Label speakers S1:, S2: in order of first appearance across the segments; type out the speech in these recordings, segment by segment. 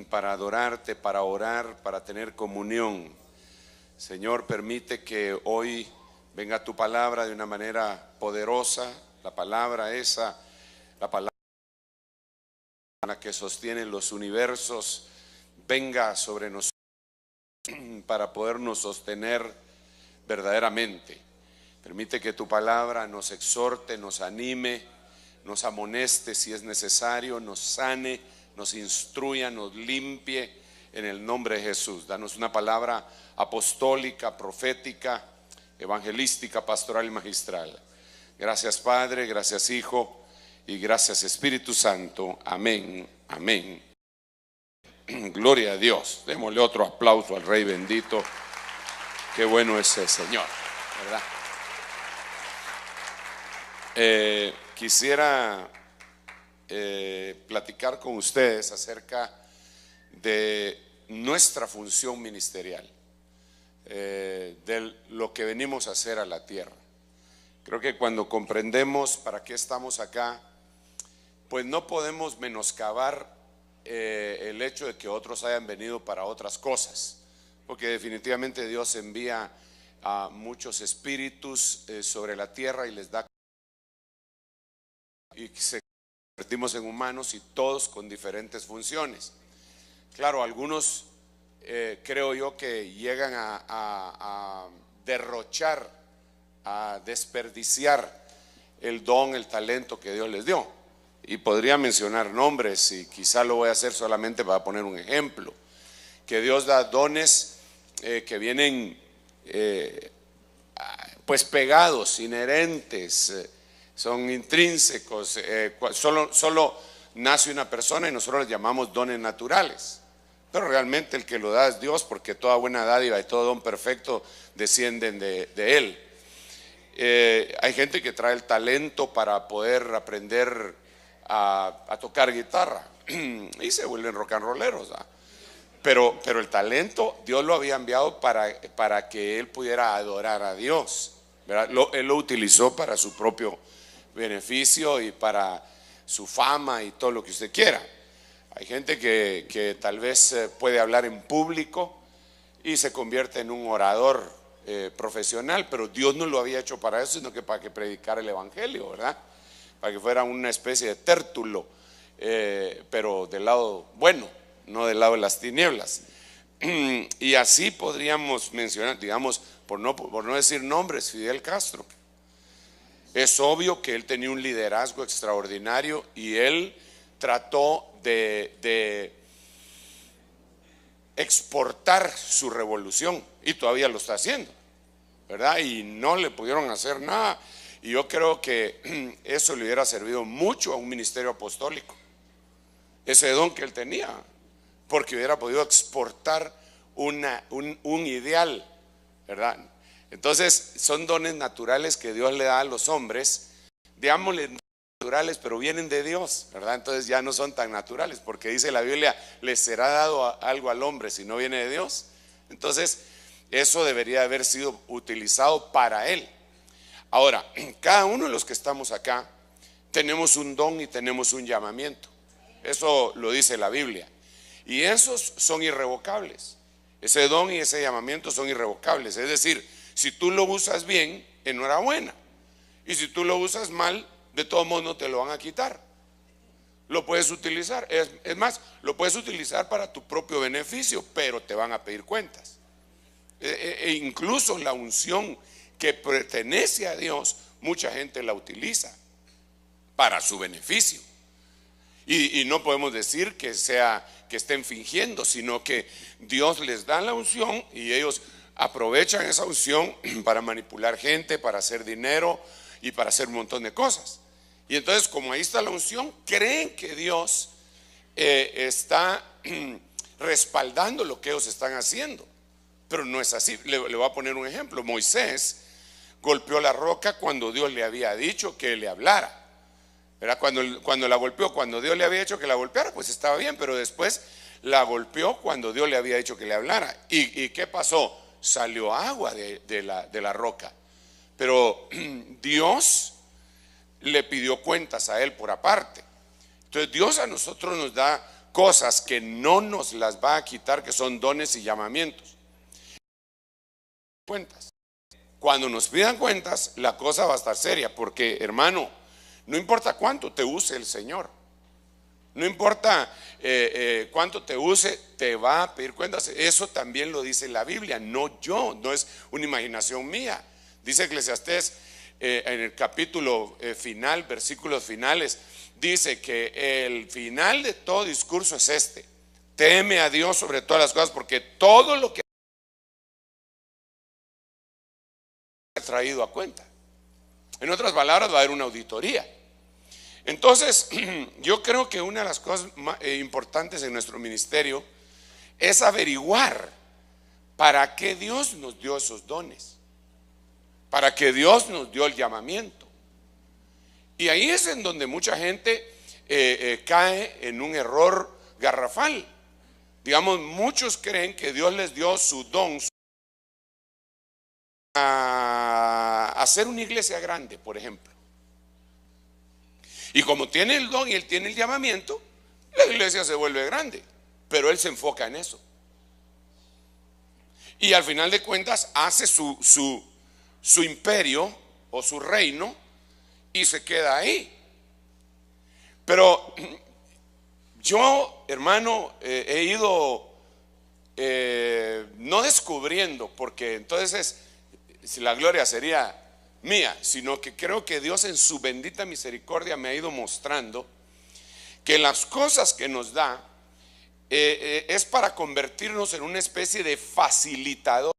S1: para adorarte, para orar, para tener comunión. Señor, permite que hoy venga tu palabra de una manera poderosa, la palabra esa, la palabra que sostiene los universos, venga sobre nosotros para podernos sostener verdaderamente. Permite que tu palabra nos exhorte, nos anime, nos amoneste si es necesario, nos sane, nos instruya, nos limpie en el nombre de Jesús. Danos una palabra apostólica, profética, evangelística, pastoral y magistral. Gracias Padre, gracias Hijo y gracias Espíritu Santo. Amén, amén. Gloria a Dios. Démosle otro aplauso al Rey bendito. Qué bueno es el Señor, ¿verdad? Quisiera platicar con ustedes acerca de nuestra función ministerial, de lo que venimos a hacer a la tierra. Creo que cuando comprendemos para qué estamos acá, pues no podemos menoscabar el hecho de que otros hayan venido para otras cosas, porque definitivamente Dios envía a muchos espíritus sobre la tierra y les da, y se convertimos en humanos y todos con diferentes funciones. Claro, algunos creo yo que llegan a derrochar, a desperdiciar el don, el talento que Dios les dio. Y podría mencionar nombres y quizá lo voy a hacer solamente para poner un ejemplo. Que Dios da dones que vienen pues pegados, inherentes, son intrínsecos, solo nace una persona y nosotros les llamamos dones naturales, pero realmente el que lo da es Dios, porque toda buena dádiva y todo don perfecto descienden de Él. Hay gente que trae el talento para poder aprender a tocar guitarra y se vuelven rock and rolleros, ¿verdad? Pero el talento Dios lo había enviado para que él pudiera adorar a Dios, ¿verdad? Él lo utilizó para su propio beneficio y para su fama y todo lo que usted quiera. Hay gente que tal vez puede hablar en público y se convierte en un orador profesional, pero Dios no lo había hecho para eso, sino que para que predicara el evangelio, ¿verdad? Para que fuera una especie de tértulo, pero del lado bueno, no del lado de las tinieblas. Y así podríamos mencionar, digamos, por no decir nombres, Fidel Castro. Es obvio que él tenía un liderazgo extraordinario y él trató de exportar su revolución y todavía lo está haciendo, ¿verdad? Y no le pudieron hacer nada. Y yo creo que eso le hubiera servido mucho a un ministerio apostólico, ese don que él tenía, porque hubiera podido exportar un ideal, ¿verdad? Entonces son dones naturales que Dios le da a los hombres, digámosle naturales, pero vienen de Dios, ¿verdad? Entonces ya no son tan naturales, porque dice la Biblia, les será dado algo al hombre si no viene de Dios. Entonces eso debería haber sido utilizado para él. Ahora, cada uno de los que estamos acá tenemos un don y tenemos un llamamiento. Eso lo dice la Biblia. Y esos son irrevocables. Ese don y ese llamamiento son irrevocables. Es decir, si tú lo usas bien, enhorabuena. Y si tú lo usas mal, de todos modos no te lo van a quitar. Lo puedes utilizar. Es más, lo puedes utilizar para tu propio beneficio, pero te van a pedir cuentas. Incluso la unción que pertenece a Dios, mucha gente la utiliza para su beneficio. Y no podemos decir que estén fingiendo, sino que Dios les da la unción y ellos aprovechan esa unción para manipular gente, para hacer dinero y para hacer un montón de cosas. Y entonces, como ahí está la unción, creen que Dios está respaldando lo que ellos están haciendo, pero no es así. Le voy a poner un ejemplo. Moisés golpeó la roca cuando Dios le había dicho que le hablara, ¿verdad? Cuando la golpeó, cuando Dios le había dicho que la golpeara, pues estaba bien, pero después la golpeó cuando Dios le había dicho que le hablara. ¿Y qué pasó? Salió agua de la roca, pero Dios le pidió cuentas a él por aparte. Entonces Dios a nosotros nos da cosas que no nos las va a quitar, que son dones y llamamientos. Cuentas. Cuando nos pidan cuentas, la cosa va a estar seria, porque, hermano, no importa cuánto te use el Señor, no importa cuánto te use, te va a pedir cuentas. Eso también lo dice la Biblia, no yo, no es una imaginación mía. Dice Eclesiastés en el capítulo final, versículos finales, dice que el final de todo discurso es este: teme a Dios sobre todas las cosas, porque todo lo que ha traído a cuenta. En otras palabras, va a haber una auditoría. Entonces, yo creo que una de las cosas más importantes en nuestro ministerio es averiguar para qué Dios nos dio esos dones, para qué Dios nos dio el llamamiento. Y ahí es en donde mucha gente cae en un error garrafal. Digamos, muchos creen que Dios les dio su don a hacer una iglesia grande, por ejemplo. Y como tiene el don y él tiene el llamamiento, la iglesia se vuelve grande, pero él se enfoca en eso. Y al final de cuentas hace su imperio o su reino y se queda ahí. Pero yo, hermano, he ido no descubriendo, porque entonces si la gloria sería mía, sino que creo que Dios en su bendita misericordia me ha ido mostrando que las cosas que nos da es para convertirnos en una especie de facilitador.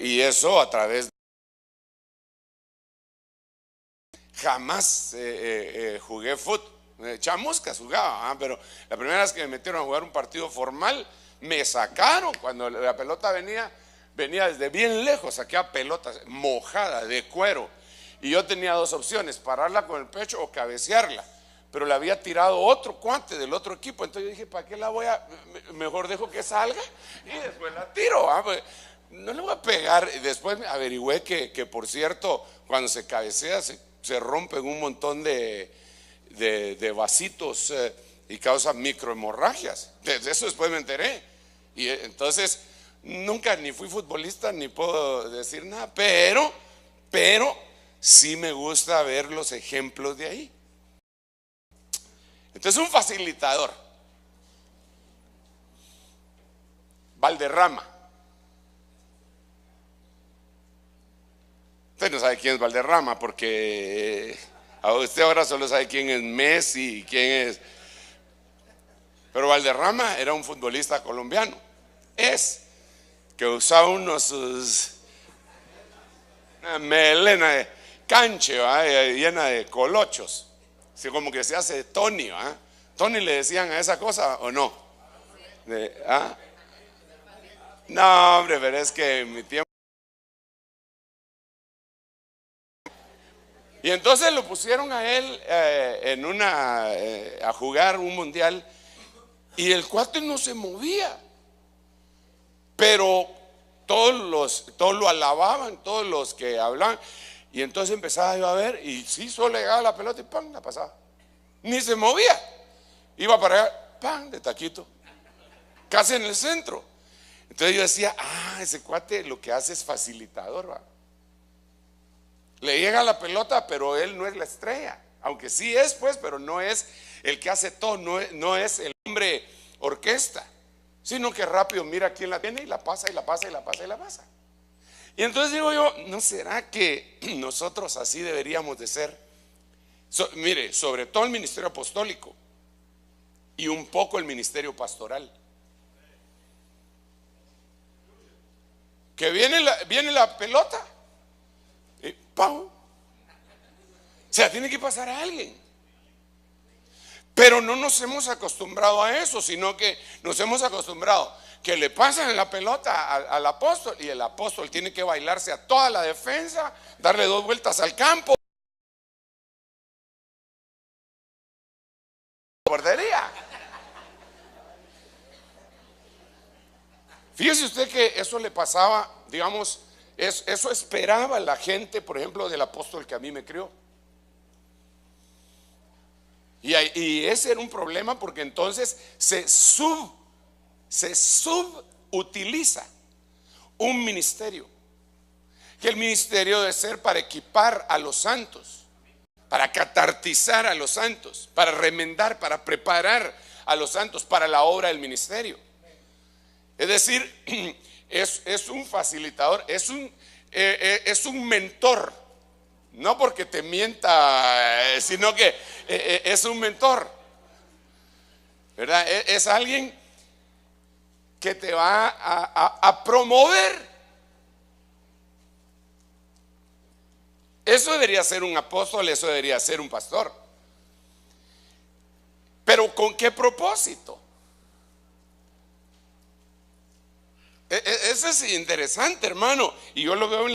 S1: Y eso a través de... Jamás jugué fútbol, chamuscas jugaba, pero la primera vez que me metieron a jugar un partido formal, me sacaron cuando la pelota venía desde bien lejos, aquella pelota mojada de cuero, y yo tenía dos opciones: pararla con el pecho o cabecearla, pero la había tirado otro cuate del otro equipo. Entonces yo dije, ¿para qué la voy a? Mejor dejo que salga y después la tiro, pues no le voy a pegar. Y después averigüé que por cierto, cuando se cabecea se rompen un montón de vasitos y causa microhemorragias. De eso después me enteré. Y entonces nunca ni fui futbolista ni puedo decir nada, pero sí me gusta ver los ejemplos de ahí. Entonces, un facilitador, Valderrama. Usted no sabe quién es Valderrama, porque usted ahora solo sabe quién es Messi y quién es. Pero Valderrama era un futbolista colombiano. Que usaba sus melena de canche, llena de colochos. Así como que se hace Tony, Tony le decían a esa cosa, ¿o no? No, hombre, pero es que en mi tiempo. Y entonces lo pusieron a él a jugar un mundial, y el cuate no se movía, pero todos lo alababan, todos los que hablaban. Y entonces empezaba yo a ver, y sí, solo llegaba la pelota y ¡pam!, la pasaba. Ni se movía. Iba para allá, ¡pam!, de taquito, casi en el centro. Entonces yo decía, ese cuate lo que hace es facilitador, Le llega la pelota, pero él no es la estrella. Aunque sí es, pues, pero no es el que hace todo, no es el hombre orquesta, sino que rápido mira quién la tiene y la pasa y la pasa y la pasa y la pasa. Y entonces digo yo, ¿no será que nosotros así deberíamos de ser? Mire, sobre todo el ministerio apostólico y un poco el ministerio pastoral. Que viene la pelota ¡pam! O sea, tiene que pasar a alguien. Pero no nos hemos acostumbrado a eso, sino que nos hemos acostumbrado que le pasan la pelota al apóstol y el apóstol tiene que bailarse a toda la defensa, darle 2 vueltas al campo. Bordería. Fíjese usted que eso le pasaba, digamos, eso esperaba la gente, por ejemplo, del apóstol que a mí me crió. Y ese era un problema porque entonces se subutiliza un ministerio. Que el ministerio debe ser para equipar a los santos, para catartizar a los santos, para remendar, para preparar a los santos para la obra del ministerio. Es decir, es un facilitador, es un mentor. No porque te mienta, sino que es un mentor, ¿verdad? Es alguien que te va a promover. Eso debería ser un apóstol, eso debería ser un pastor. Pero ¿con qué propósito? Eso es interesante, hermano. Y yo lo veo en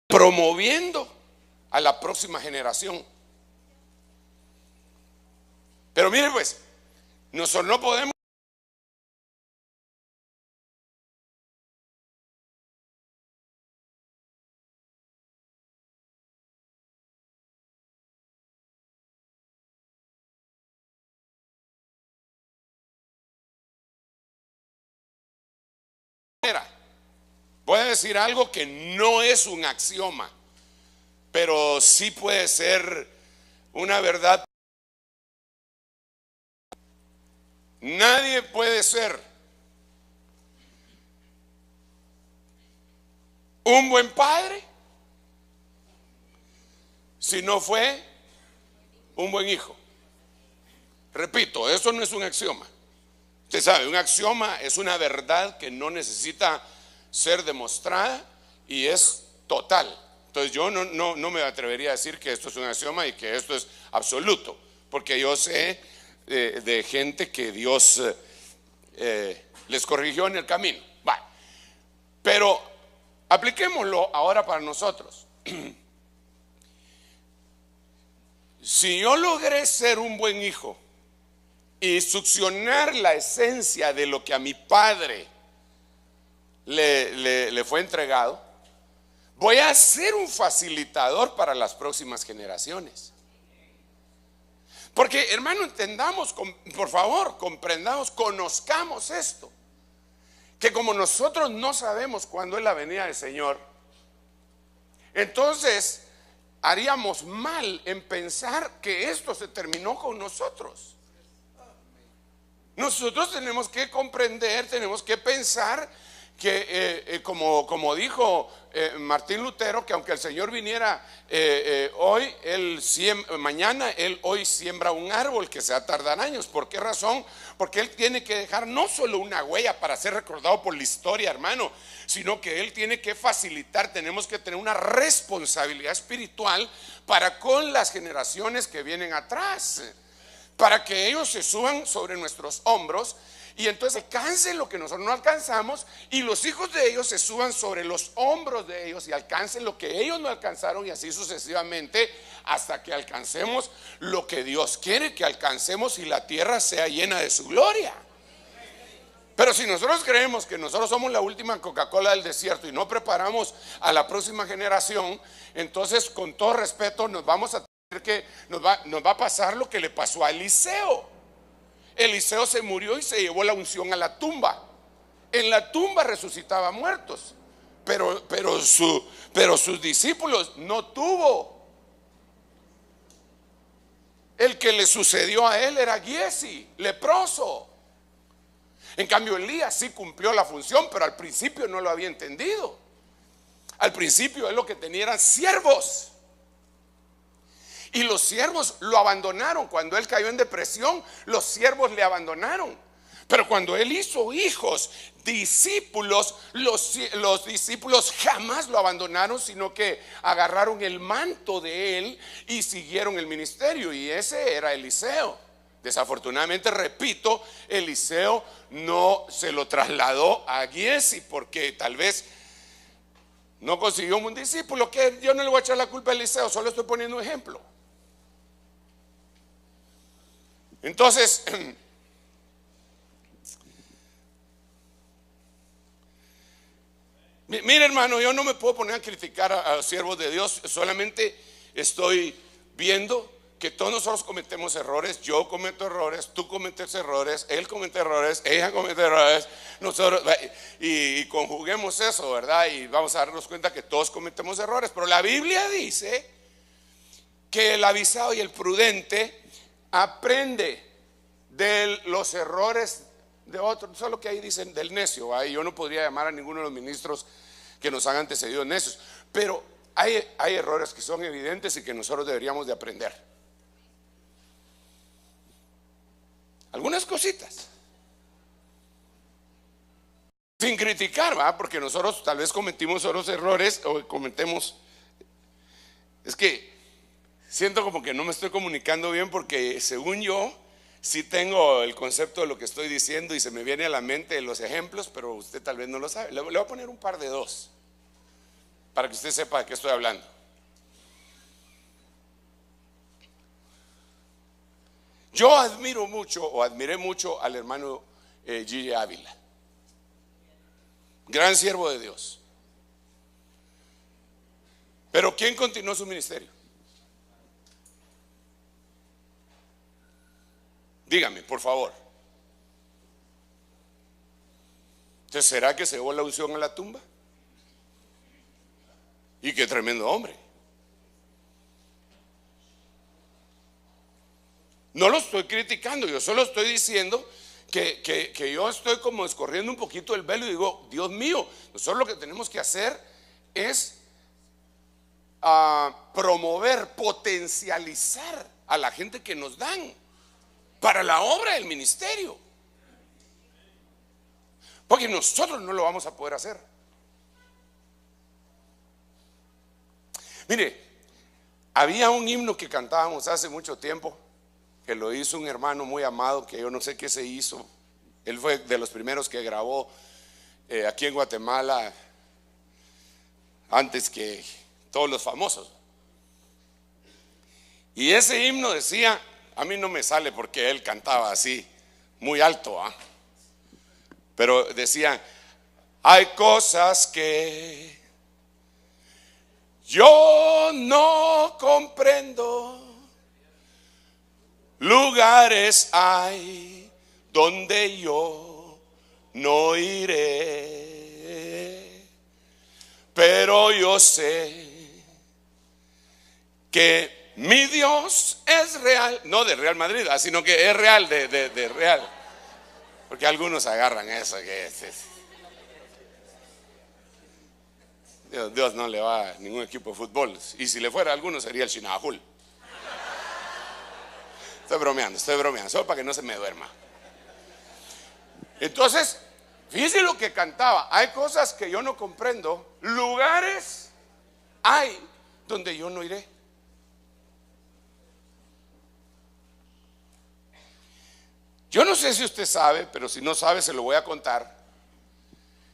S1: promoviendo a la próxima generación. Pero mire pues, nosotros no podemos voy a decir algo que no es un axioma, pero sí puede ser una verdad. Nadie puede ser un buen padre si no fue un buen hijo. Repito, eso no es un axioma. Usted sabe, un axioma es una verdad que no necesita ser demostrada y es total. Entonces yo no me atrevería a decir que esto es un axioma y que esto es absoluto, porque yo sé de gente que Dios les corrigió en el camino. Bueno, pero apliquémoslo ahora para nosotros. Si yo logré ser un buen hijo y succionar la esencia de lo que a mi padre le fue entregado, voy a ser un facilitador para las próximas generaciones. Porque, hermano, entendamos, por favor, comprendamos, conozcamos esto, que como nosotros no sabemos cuándo es la venida del Señor, entonces haríamos mal en pensar que esto se terminó con nosotros. Nosotros tenemos que comprender, tenemos que pensar que como dijo Martín Lutero, que aunque el Señor viniera hoy, mañana, Él hoy siembra un árbol que se va a tardar años. ¿Por qué razón? Porque Él tiene que dejar no solo una huella para ser recordado por la historia, hermano, sino que Él tiene que facilitar, tenemos que tener una responsabilidad espiritual para con las generaciones que vienen atrás, para que ellos se suban sobre nuestros hombros y entonces alcancen lo que nosotros no alcanzamos, y los hijos de ellos se suban sobre los hombros de ellos y alcancen lo que ellos no alcanzaron, y así sucesivamente hasta que alcancemos lo que Dios quiere que alcancemos y la tierra sea llena de su gloria. Pero si nosotros creemos que nosotros somos la última Coca-Cola del desierto y no preparamos a la próxima generación, entonces con todo respeto nos vamos a tener que nos va a pasar lo que le pasó a Eliseo. Eliseo se murió y se llevó la unción a la tumba. En la tumba resucitaba muertos, pero sus discípulos no tuvo. El que le sucedió a él era Giesi, leproso. En cambio Elías sí cumplió la función, pero al principio no lo había entendido. Al principio él lo que tenía eran siervos, y los siervos lo abandonaron. Cuando él cayó en depresión, los siervos le abandonaron, Pero cuando él hizo hijos, discípulos, los discípulos jamás lo abandonaron, sino que agarraron el manto de él y siguieron el ministerio. Y ese era Eliseo. Desafortunadamente, repito, Eliseo no se lo trasladó a Giezi porque tal vez no consiguió un discípulo. Que yo no le voy a echar la culpa a Eliseo, solo estoy poniendo un ejemplo. Entonces, mire, hermano, yo no me puedo poner a criticar a los siervos de Dios. Solamente estoy viendo que todos nosotros cometemos errores. Yo cometo errores, tú cometes errores, él comete errores, ella comete errores, nosotros, y conjuguemos eso, ¿verdad? Y vamos a darnos cuenta que todos cometemos errores. Pero la Biblia dice que el avisado y el prudente aprende de los errores de otros. Solo que ahí dicen del necio. Ahí yo no podría llamar a ninguno de los ministros que nos han antecedido necios, pero hay errores que son evidentes y que nosotros deberíamos de aprender. Algunas cositas sin criticar, ¿va? Porque nosotros tal vez cometimos otros errores o cometemos. Es que siento como que no me estoy comunicando bien, porque según yo sí tengo el concepto de lo que estoy diciendo y se me viene a la mente los ejemplos, pero usted tal vez no lo sabe. Le voy a poner un par de dos para que usted sepa de qué estoy hablando. Yo admiro mucho o admiré mucho al hermano Gigi Ávila, gran siervo de Dios. Pero ¿quién continuó su ministerio? Dígame, por favor. Entonces, ¿será que se llevó la unción a la tumba? Y qué tremendo hombre. No lo estoy criticando, yo solo estoy diciendo que yo estoy como escorriendo un poquito el velo y digo, Dios mío, nosotros lo que tenemos que hacer es promover, potencializar a la gente que nos dan para la obra del ministerio, porque nosotros no lo vamos a poder hacer. Mire, había un himno que cantábamos hace mucho tiempo, que lo hizo un hermano muy amado, que yo no sé qué se hizo. Él fue de los primeros que grabó aquí en Guatemala, antes que todos los famosos. Y ese himno decía, a mí no me sale porque él cantaba así, muy alto, pero decía: hay cosas que yo no comprendo, lugares hay donde yo no iré, pero yo sé que mi Dios es real. No de Real Madrid, sino que es real, de real. Porque algunos agarran eso, que es. Dios no le va a ningún equipo de fútbol. Y si le fuera a alguno sería el Chinajul. Estoy bromeando, solo para que no se me duerma. Entonces, fíjese lo que cantaba: hay cosas que yo no comprendo, lugares hay donde yo no iré. Yo no sé si usted sabe, pero si no sabe se lo voy a contar,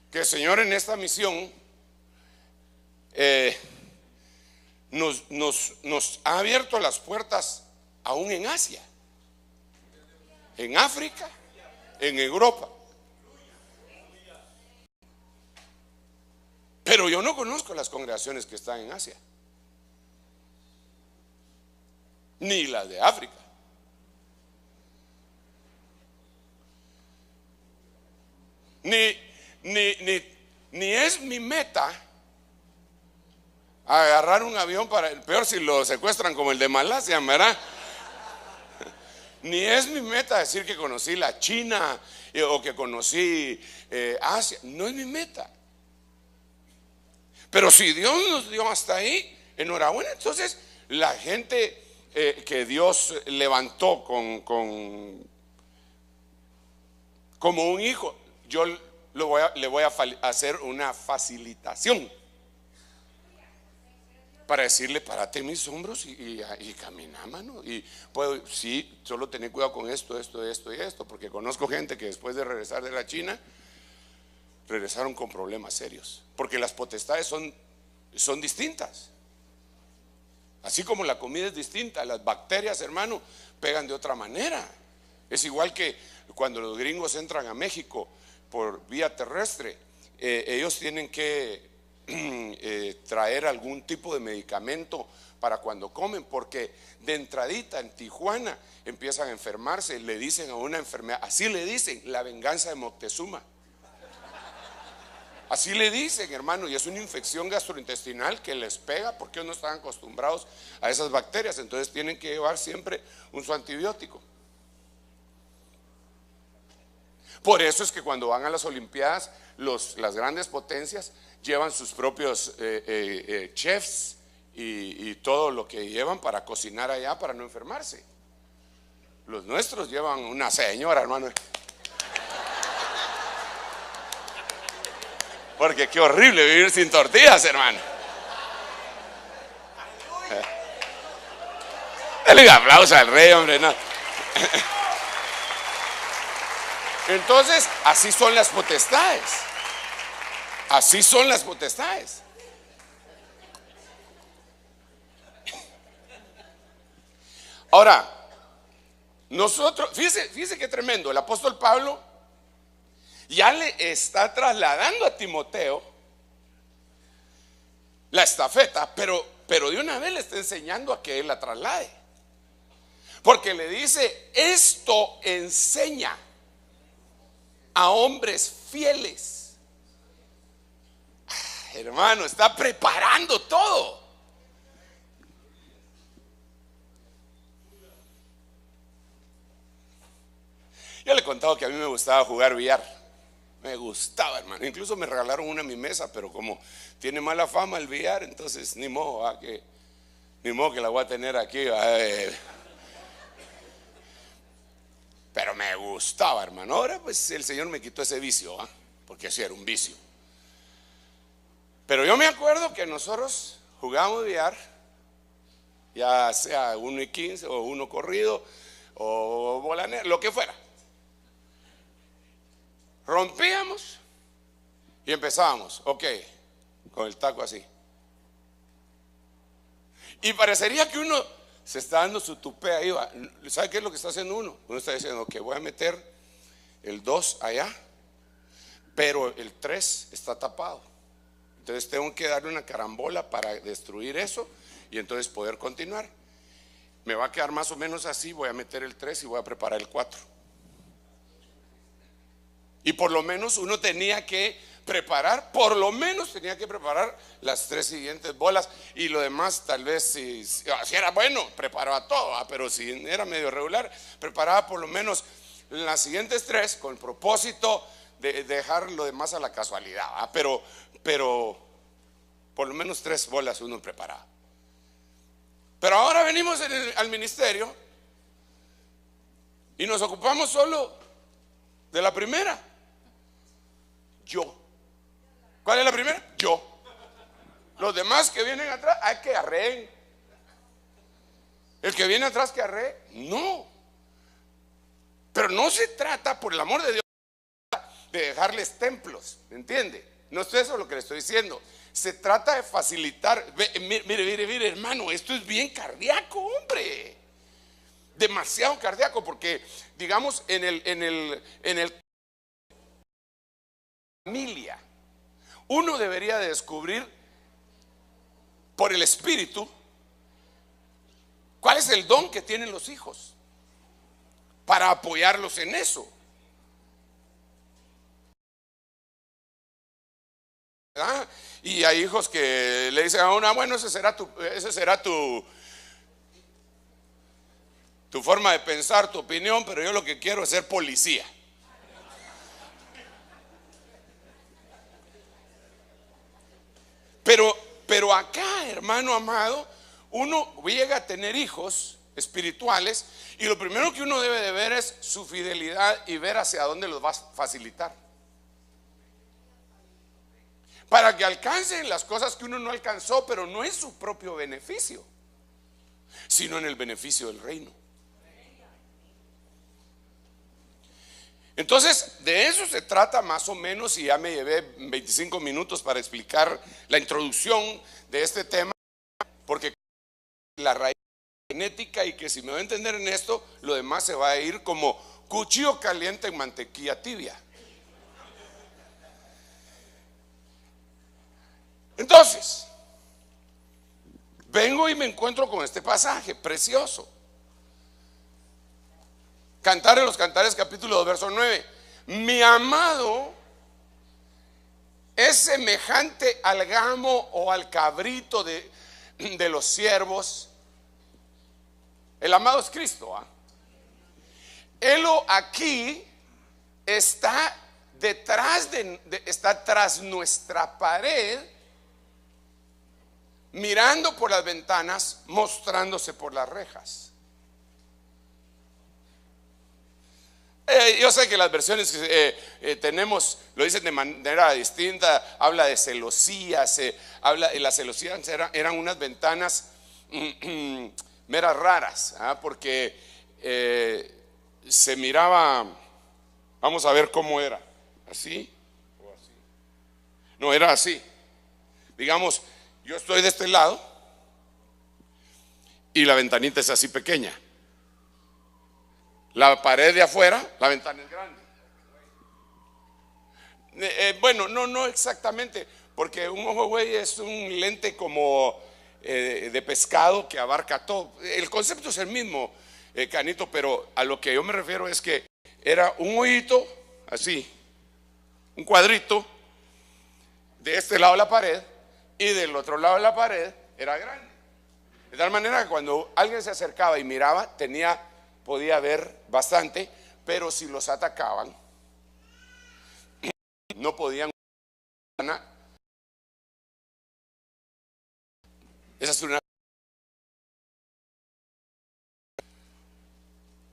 S1: que el Señor en esta misión nos ha abierto las puertas aún en Asia, en África, en Europa. Pero yo no conozco las congregaciones que están en Asia, ni las de África. Ni es mi meta agarrar un avión para, peor si lo secuestran como el de Malasia, ¿verdad? Ni es mi meta decir que conocí la China o que conocí Asia. No es mi meta. Pero si Dios nos dio hasta ahí, enhorabuena. Entonces la gente que Dios levantó con Como un hijo, yo le voy a hacer una facilitación para decirle, párate en mis hombros y camina, mano. Y puedo, sí, solo tener cuidado con esto, esto y esto, porque conozco gente que después de regresar de la China, regresaron con problemas serios, porque las potestades son distintas. Así como la comida es distinta, las bacterias, hermano, pegan de otra manera. Es igual que cuando los gringos entran a México por vía terrestre, ellos tienen que traer algún tipo de medicamento para cuando comen, porque de entradita en Tijuana empiezan a enfermarse. Le dicen a una enfermedad, así le dicen, la venganza de Moctezuma. Así le dicen, hermano, y es una infección gastrointestinal que les pega porque ellos no están acostumbrados a esas bacterias. Entonces tienen que llevar siempre su antibiótico. Por eso es que cuando van a las Olimpiadas, las grandes potencias llevan sus propios chefs y todo lo que llevan para cocinar allá para no enfermarse. Los nuestros llevan una señora, hermano. Porque qué horrible vivir sin tortillas, hermano. Dale un aplauso al rey, hombre, no. Entonces, así son las potestades. Así son las potestades. Ahora, nosotros, fíjese qué tremendo. El apóstol Pablo ya le está trasladando a Timoteo la estafeta, pero de una vez le está enseñando a que él la traslade. Porque le dice, esto enseña a hombres fieles. Hermano, está preparando todo. Yo le he contado que a mí me gustaba jugar billar. Me gustaba, hermano. Incluso me regalaron una a mi mesa, pero como tiene mala fama el billar, entonces ni modo que la voy a tener aquí. Pero me gustaba, hermano. Ahora pues el Señor me quitó ese vicio, porque así era un vicio. Pero yo me acuerdo que nosotros jugábamos billar, ya sea 1 y 15 o 1 corrido o bolanero, lo que fuera. Rompíamos y empezábamos, ok, con el taco así. Y parecería que uno se está dando su tupé ahí. ¿Sabe qué es lo que está haciendo uno? Uno está diciendo que voy a meter el 2 allá, pero el 3 está tapado. Entonces tengo que darle una carambola para destruir eso y entonces poder continuar. Me va a quedar más o menos así, voy a meter el 3 y voy a preparar el 4. Y por lo menos uno tenía que preparar, las 3 siguientes bolas. Y lo demás tal vez si era bueno, preparaba todo, pero si era medio regular, preparaba por lo menos las siguientes 3 con el propósito de dejar lo demás a la casualidad, pero por lo menos 3 bolas uno preparaba. Pero ahora venimos al ministerio y nos ocupamos solo de la primera. Yo. ¿Cuál es la primera? Yo. Los demás que vienen atrás, hay que arreen. El que viene atrás que arree, no. Pero no se trata, por el amor de Dios, de dejarles templos, ¿me entiende? No es eso lo que le estoy diciendo. Se trata de facilitar. Mire, hermano, esto es bien cardíaco, hombre. Demasiado cardíaco, porque digamos en el familia, uno debería de descubrir por el Espíritu cuál es el don que tienen los hijos para apoyarlos en eso. ¿Verdad? Y hay hijos que le dicen a una, bueno, ese será tu forma de pensar, tu opinión, pero yo lo que quiero es ser policía. Pero acá, hermano amado, uno llega a tener hijos espirituales y lo primero que uno debe de ver es su fidelidad y ver hacia dónde los va a facilitar, para que alcancen las cosas que uno no alcanzó, pero no en su propio beneficio, sino en el beneficio del reino. Entonces, de eso se trata más o menos, y ya me llevé 25 minutos para explicar la introducción de este tema, porque la raíz genética, y que si me voy a entender en esto, lo demás se va a ir como cuchillo caliente en mantequilla tibia. Entonces, vengo y me encuentro con este pasaje precioso. Cantares, los Cantares, capítulo 2, verso 9. Mi amado es semejante al gamo o al cabrito de los siervos. El amado es Cristo, ¿ah? Él aquí está detrás está tras nuestra pared, mirando por las ventanas, mostrándose por las rejas. Yo sé que las versiones que tenemos lo dicen de manera distinta. Habla de celosías, las celosías eran unas ventanas meras raras, porque se miraba. Vamos a ver cómo era. ¿Así o así? No, era así. Digamos, yo estoy de este lado y la ventanita es así pequeña. La pared de afuera, la ventana es grande. Bueno, no exactamente, porque un ojo güey es un lente como de pescado que abarca todo. El concepto es el mismo, Canito, pero a lo que yo me refiero es que era un hoyito así, un cuadrito de este lado de la pared, y del otro lado de la pared era grande. De tal manera que cuando alguien se acercaba y miraba, podía ver bastante, pero si los atacaban, no podían. Esa es una.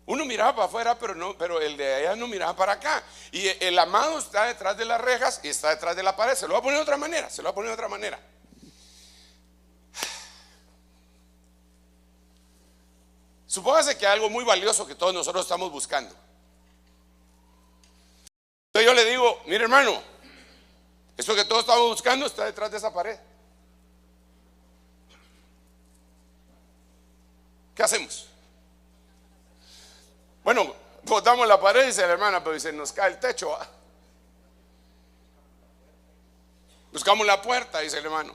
S1: Uno miraba para afuera, pero el de allá no miraba para acá. Y el amado está detrás de las rejas y está detrás de la pared. Se lo voy a poner de otra manera. Supóngase que hay algo muy valioso que todos nosotros estamos buscando. Entonces yo le digo, mire hermano, esto que todos estamos buscando está detrás de esa pared. ¿Qué hacemos? Bueno, botamos la pared, dice la hermana, pero dice, nos cae el techo. Buscamos la puerta, dice el hermano.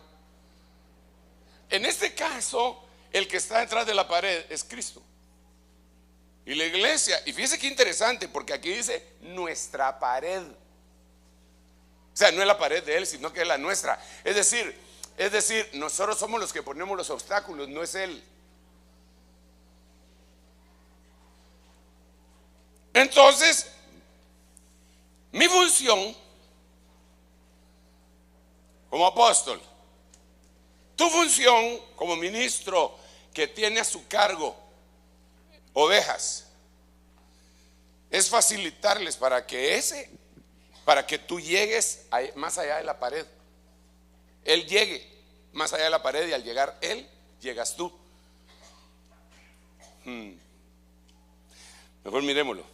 S1: En este caso, el que está detrás de la pared es Cristo. Y la iglesia, y fíjese qué interesante, porque aquí dice nuestra pared. O sea, no es la pared de él, sino que es la nuestra. Es decir, nosotros somos los que ponemos los obstáculos, no es él. Entonces, mi función como apóstol, tu función como ministro que tiene a su cargo ovejas, es facilitarles para que tú llegues más allá de la pared. Él llegue más allá de la pared, y al llegar él, llegas tú. Mejor miremoslo.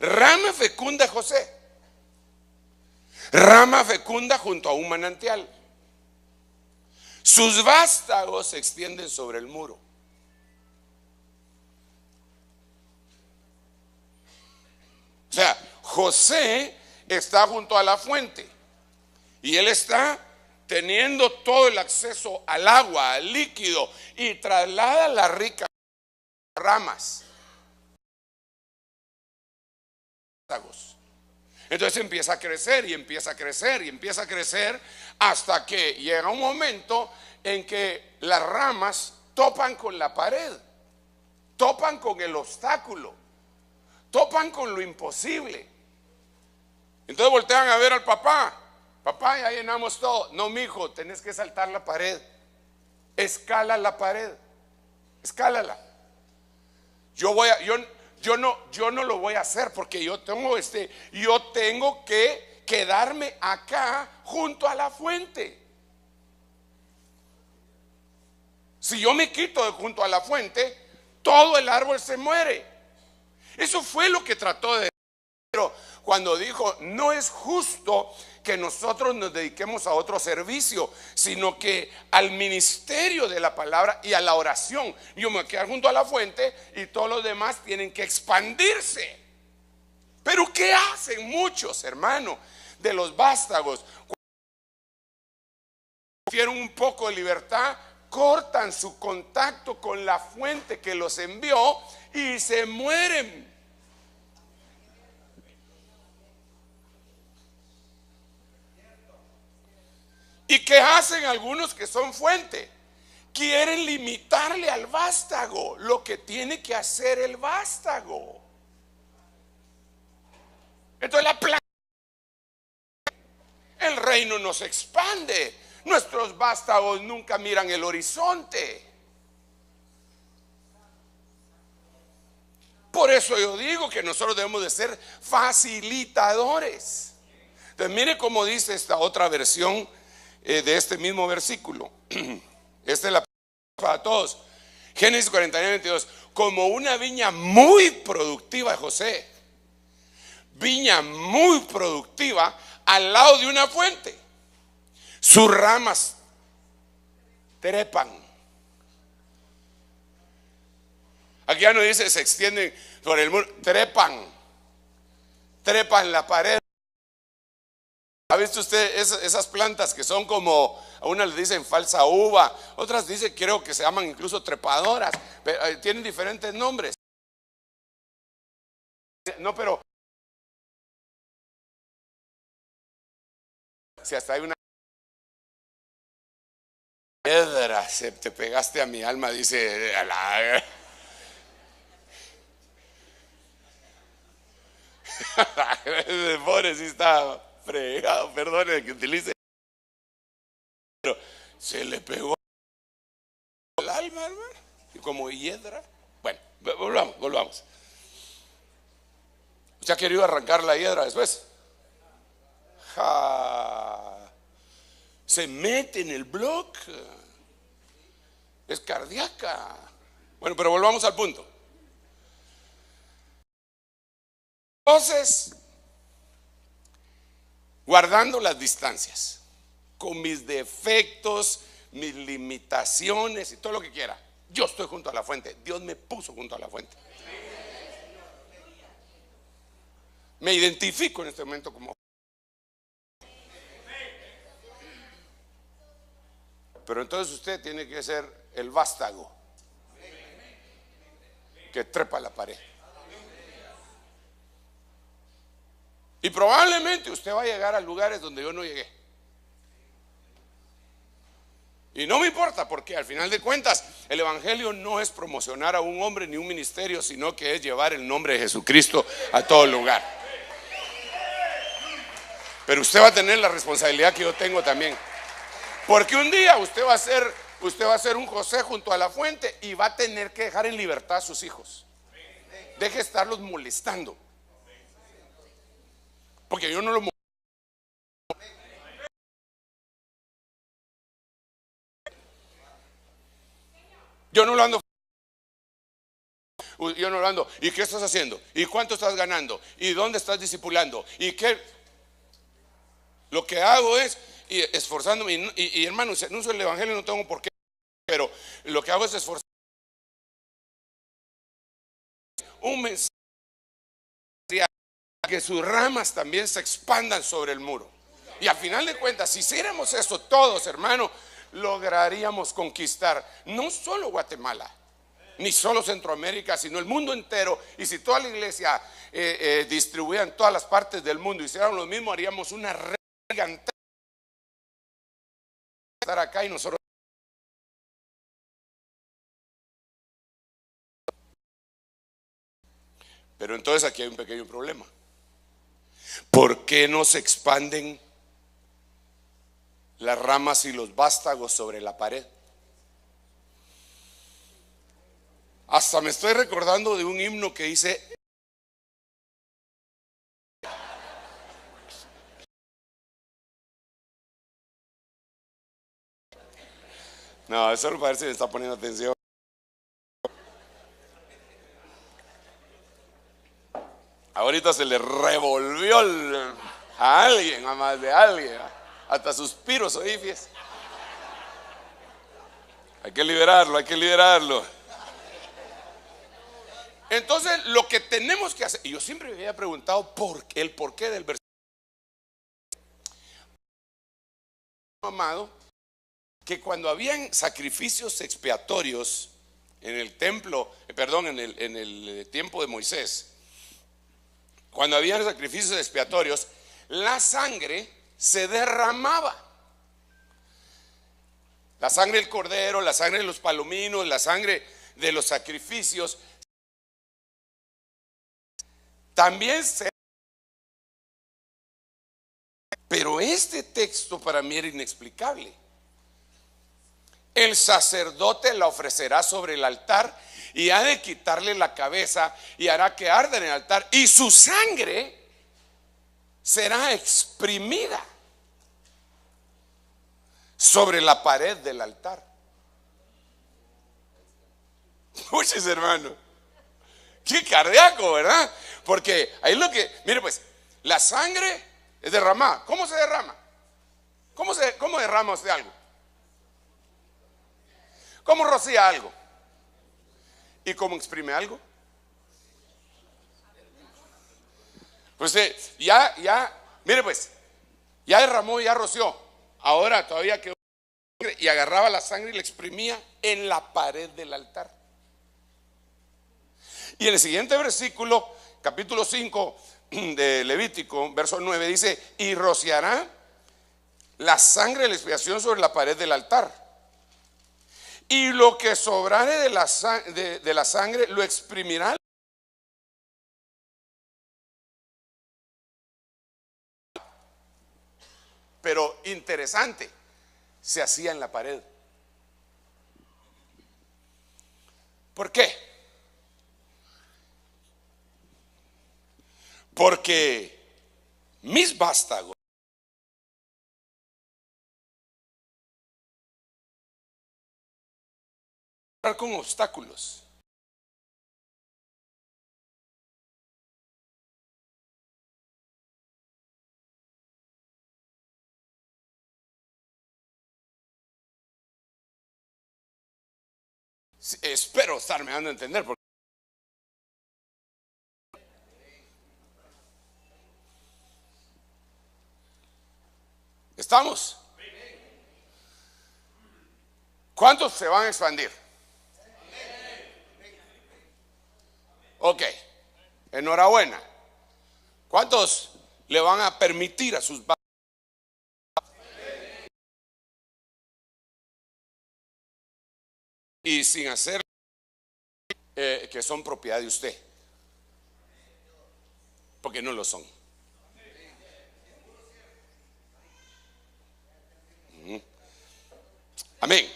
S1: Rama fecunda José, rama fecunda junto a un manantial. Sus vástagos se extienden sobre el muro. O sea, José está junto a la fuente y él está teniendo todo el acceso al agua, al líquido, y traslada las ricas ramas. Entonces empieza a crecer y empieza a crecer y empieza a crecer hasta que llega un momento en que las ramas topan con la pared, topan con el obstáculo, topan con lo imposible. Entonces voltean a ver al papá. Papá, ya llenamos todo. No, mijo, tenés que saltar la pared. Escala la pared, escálala. yo no lo voy a hacer porque yo tengo que quedarme acá junto a la fuente. Si yo me quito de junto a la fuente, todo el árbol se muere. Eso fue lo que trató de decir cuando dijo: no es justo que nosotros nos dediquemos a otro servicio, sino que al ministerio de la palabra y a la oración. Yo me voy a quedar junto a la fuente y todos los demás tienen que expandirse. Pero ¿qué hacen muchos, hermanos, de los vástagos? Cuando tienen un poco de libertad, cortan su contacto con la fuente que los envió y se mueren. ¿Y qué hacen algunos que son fuente? Quieren limitarle al vástago lo que tiene que hacer el vástago. Entonces el reino no se expande. Nuestros vástagos nunca miran el horizonte. Por eso yo digo que nosotros debemos de ser facilitadores. Entonces mire cómo dice esta otra versión de este mismo versículo. Esta es la para todos. Génesis 49:22. Como una viña muy productiva, José, viña muy productiva al lado de una fuente, sus ramas trepan. Aquí ya no dice se extienden por el muro, trepan la pared. ¿Ha visto usted esas plantas que son como, a unas le dicen falsa uva, otras dicen, creo que se llaman incluso trepadoras, pero, tienen diferentes nombres? No, pero si hasta hay una piedra, te pegaste a mi alma, dice pobre, sí está fregado, perdone que utilice, pero se le pegó al alma, hermano, y como hiedra. Bueno, volvamos. ¿Usted ha querido arrancar la hiedra después? Se mete en el bloque, es cardíaca. Bueno, pero volvamos al punto. Entonces, guardando las distancias, con mis defectos, mis limitaciones y todo lo que quiera, yo estoy junto a la fuente. Dios me puso junto a la fuente. Me identifico en este momento como. Pero entonces usted tiene que ser el vástago que trepa la pared. Y probablemente usted va a llegar a lugares donde yo no llegué. Y no me importa, porque al final de cuentas el evangelio no es promocionar a un hombre ni un ministerio, sino que es llevar el nombre de Jesucristo a todo lugar. Pero usted va a tener la responsabilidad que yo tengo también. Porque un día usted va a ser un José junto a la fuente y va a tener que dejar en libertad a sus hijos. Deje de estarlos molestando. Porque yo no lo molesto. Yo no lo ando. ¿Y qué estás haciendo? ¿Y cuánto estás ganando? ¿Y dónde estás discipulando? ¿Y qué? Lo que hago es esforzándome. Y hermano, si anuncio el evangelio no tengo por qué. Pero lo que hago es esforzarme. Un mensaje que sus ramas también se expandan sobre el muro. Y al final de cuentas, si hiciéramos eso todos, hermano, lograríamos conquistar no solo Guatemala, ni solo Centroamérica, sino el mundo entero. Y si toda la iglesia distribuida en todas las partes del mundo hicieran lo mismo, haríamos una red gigantesca. Estar acá y nosotros. Pero entonces aquí hay un pequeño problema. ¿Por qué no se expanden las ramas y los vástagos sobre la pared? Hasta me estoy recordando de un himno que dice: no, eso solo para ver si me está poniendo atención. Ahorita se le revolvió a alguien, a más de alguien, hasta suspiros oí, fíjese. Hay que liberarlo, hay que liberarlo. Entonces, lo que tenemos que hacer, y yo siempre me había preguntado el porqué del versículo, amado, que cuando habían sacrificios expiatorios en el templo, perdón, en el tiempo de Moisés, cuando habían sacrificios expiatorios, la sangre se derramaba. La sangre del cordero, la sangre de los palominos, la sangre de los sacrificios, también se... Pero este texto para mí era inexplicable. El sacerdote la ofrecerá sobre el altar y ha de quitarle la cabeza y hará que arda en el altar, y su sangre será exprimida sobre la pared del altar. Escuches, hermano, qué cardíaco, ¿verdad? Porque ahí lo que, mire pues, la sangre es derramada. ¿Cómo se derrama? ¿Cómo derrama usted algo? ¿Cómo rocía algo? ¿Y cómo exprime algo? Pues mire pues, ya derramó, ya roció. Ahora todavía quedó, y agarraba la sangre y la exprimía en la pared del altar. Y en el siguiente versículo, capítulo 5 de Levítico, verso 9, dice: y rociará la sangre de la expiación sobre la pared del altar, y lo que sobrare de la sangre lo exprimirá. Pero interesante, se hacía en la pared. ¿Por qué? Porque mis vástagos con obstáculos. Espero estarme dando a entender. ¿Estamos? ¿Cuántos se van a expandir? Ok, enhorabuena. ¿Cuántos le van a permitir a sus y sin hacer que son propiedad de usted? Porque no lo son. Amén.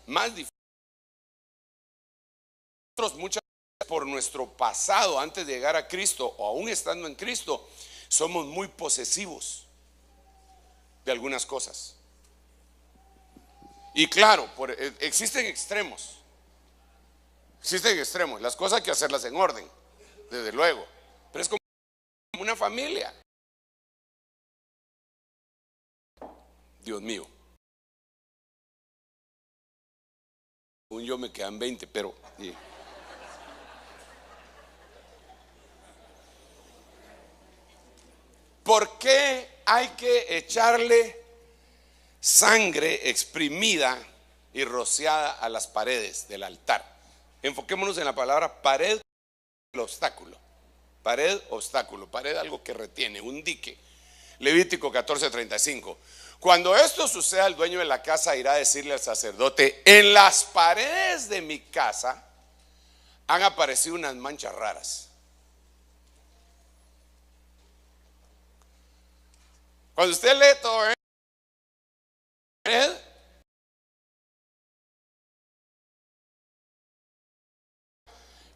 S1: Más difícil. Nosotros muchas veces, por nuestro pasado antes de llegar a Cristo o aún estando en Cristo, somos muy posesivos de algunas cosas. Y claro, existen extremos. Existen extremos. Las cosas hay que hacerlas en orden, desde luego. Pero es como una familia. Dios mío. Según yo me quedan 20, pero... sí. ¿Por qué hay que echarle sangre exprimida y rociada a las paredes del altar? Enfoquémonos en la palabra pared, el obstáculo. Pared, obstáculo. Pared, algo que retiene, un dique. Levítico 14:35. Cuando esto suceda, el dueño de la casa irá a decirle al sacerdote: en las paredes de mi casa han aparecido unas manchas raras. Cuando usted lee todo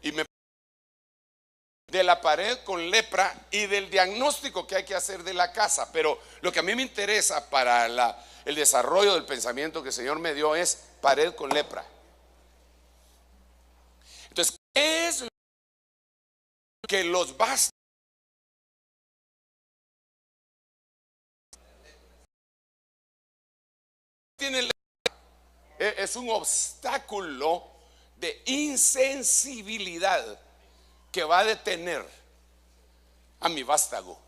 S1: y me de la pared con lepra y del diagnóstico que hay que hacer de la casa. Pero lo que a mí me interesa para el desarrollo del pensamiento que el Señor me dio es pared con lepra. Entonces, ¿qué es lo que los basta? Es un obstáculo de insensibilidad que va a detener a mi vástago.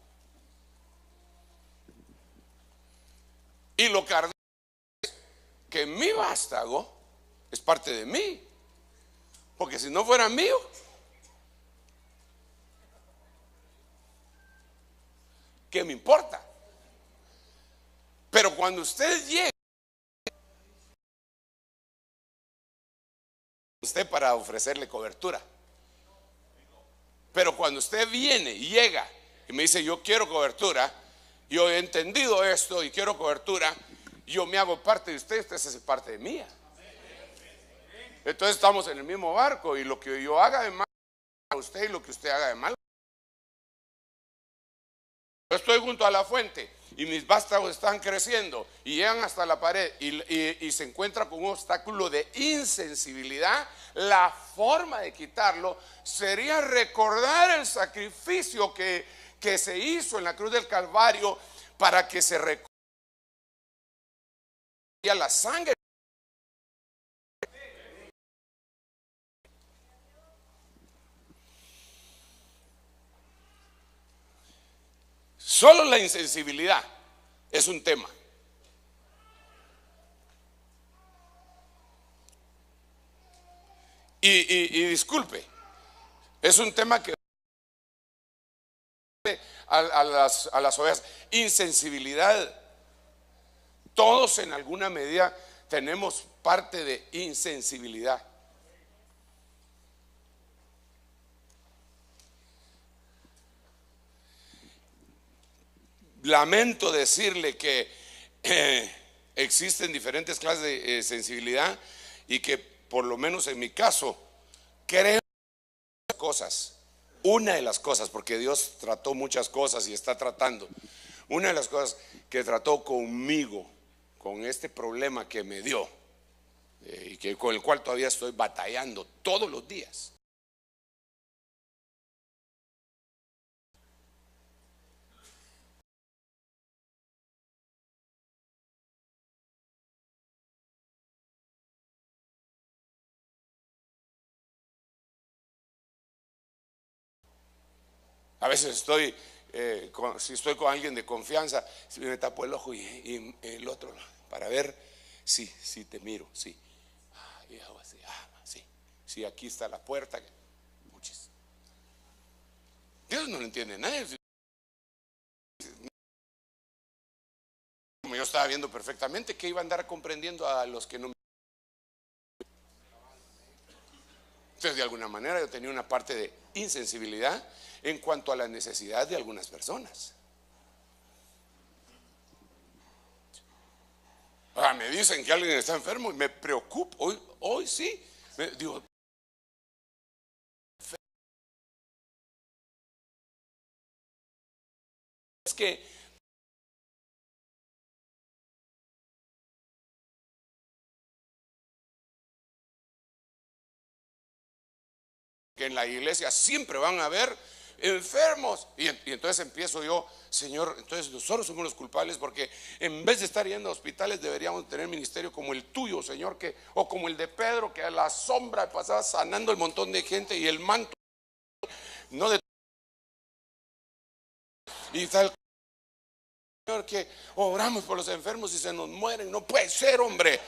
S1: Y lo cardíaco es que mi vástago es parte de mí, porque si no fuera mío, ¿qué me importa? Pero cuando usted llega, usted para ofrecerle cobertura. Pero cuando usted viene y llega y me dice yo quiero cobertura, yo he entendido esto y quiero cobertura, yo me hago parte de usted, usted se hace parte de mía. Entonces estamos en el mismo barco y lo que yo haga de mal a usted y lo que usted haga de mal. Yo estoy junto a la fuente y mis vástagos están creciendo y llegan hasta la pared y se encuentra con un obstáculo de insensibilidad. La forma de quitarlo sería recordar el sacrificio que se hizo en la cruz del Calvario para que se recorriera la sangre. Solo la insensibilidad es un tema. Y disculpe, es un tema que a las ovejas, insensibilidad. Todos en alguna medida tenemos parte de insensibilidad. Lamento decirle que existen diferentes clases de sensibilidad y que por lo menos en mi caso creo cosas. Una de las cosas, porque Dios trató muchas cosas y está tratando, una de las cosas que trató conmigo, con este problema que me dio y que con el cual todavía estoy batallando todos los días, a veces estoy si estoy con alguien de confianza, si me tapo el ojo y el otro para ver, sí, te miro, sí, y hago así, sí, aquí está la puerta. Muchis. Dios no lo entiende nadie. Como yo estaba viendo perfectamente que iba a andar comprendiendo a los que no. Entonces, de alguna manera yo tenía una parte de insensibilidad en cuanto a la necesidad de algunas personas. Me dicen que alguien está enfermo y me preocupo. Hoy sí. Digo, es que en la iglesia siempre van a haber enfermos y entonces empiezo yo, Señor, entonces nosotros somos los culpables porque en vez de estar yendo a hospitales deberíamos tener ministerio como el tuyo, Señor, o como el de Pedro, que a la sombra pasaba sanando el montón de gente y el manto no de y tal. Señor, que oramos por los enfermos y se nos mueren. No puede ser, hombre.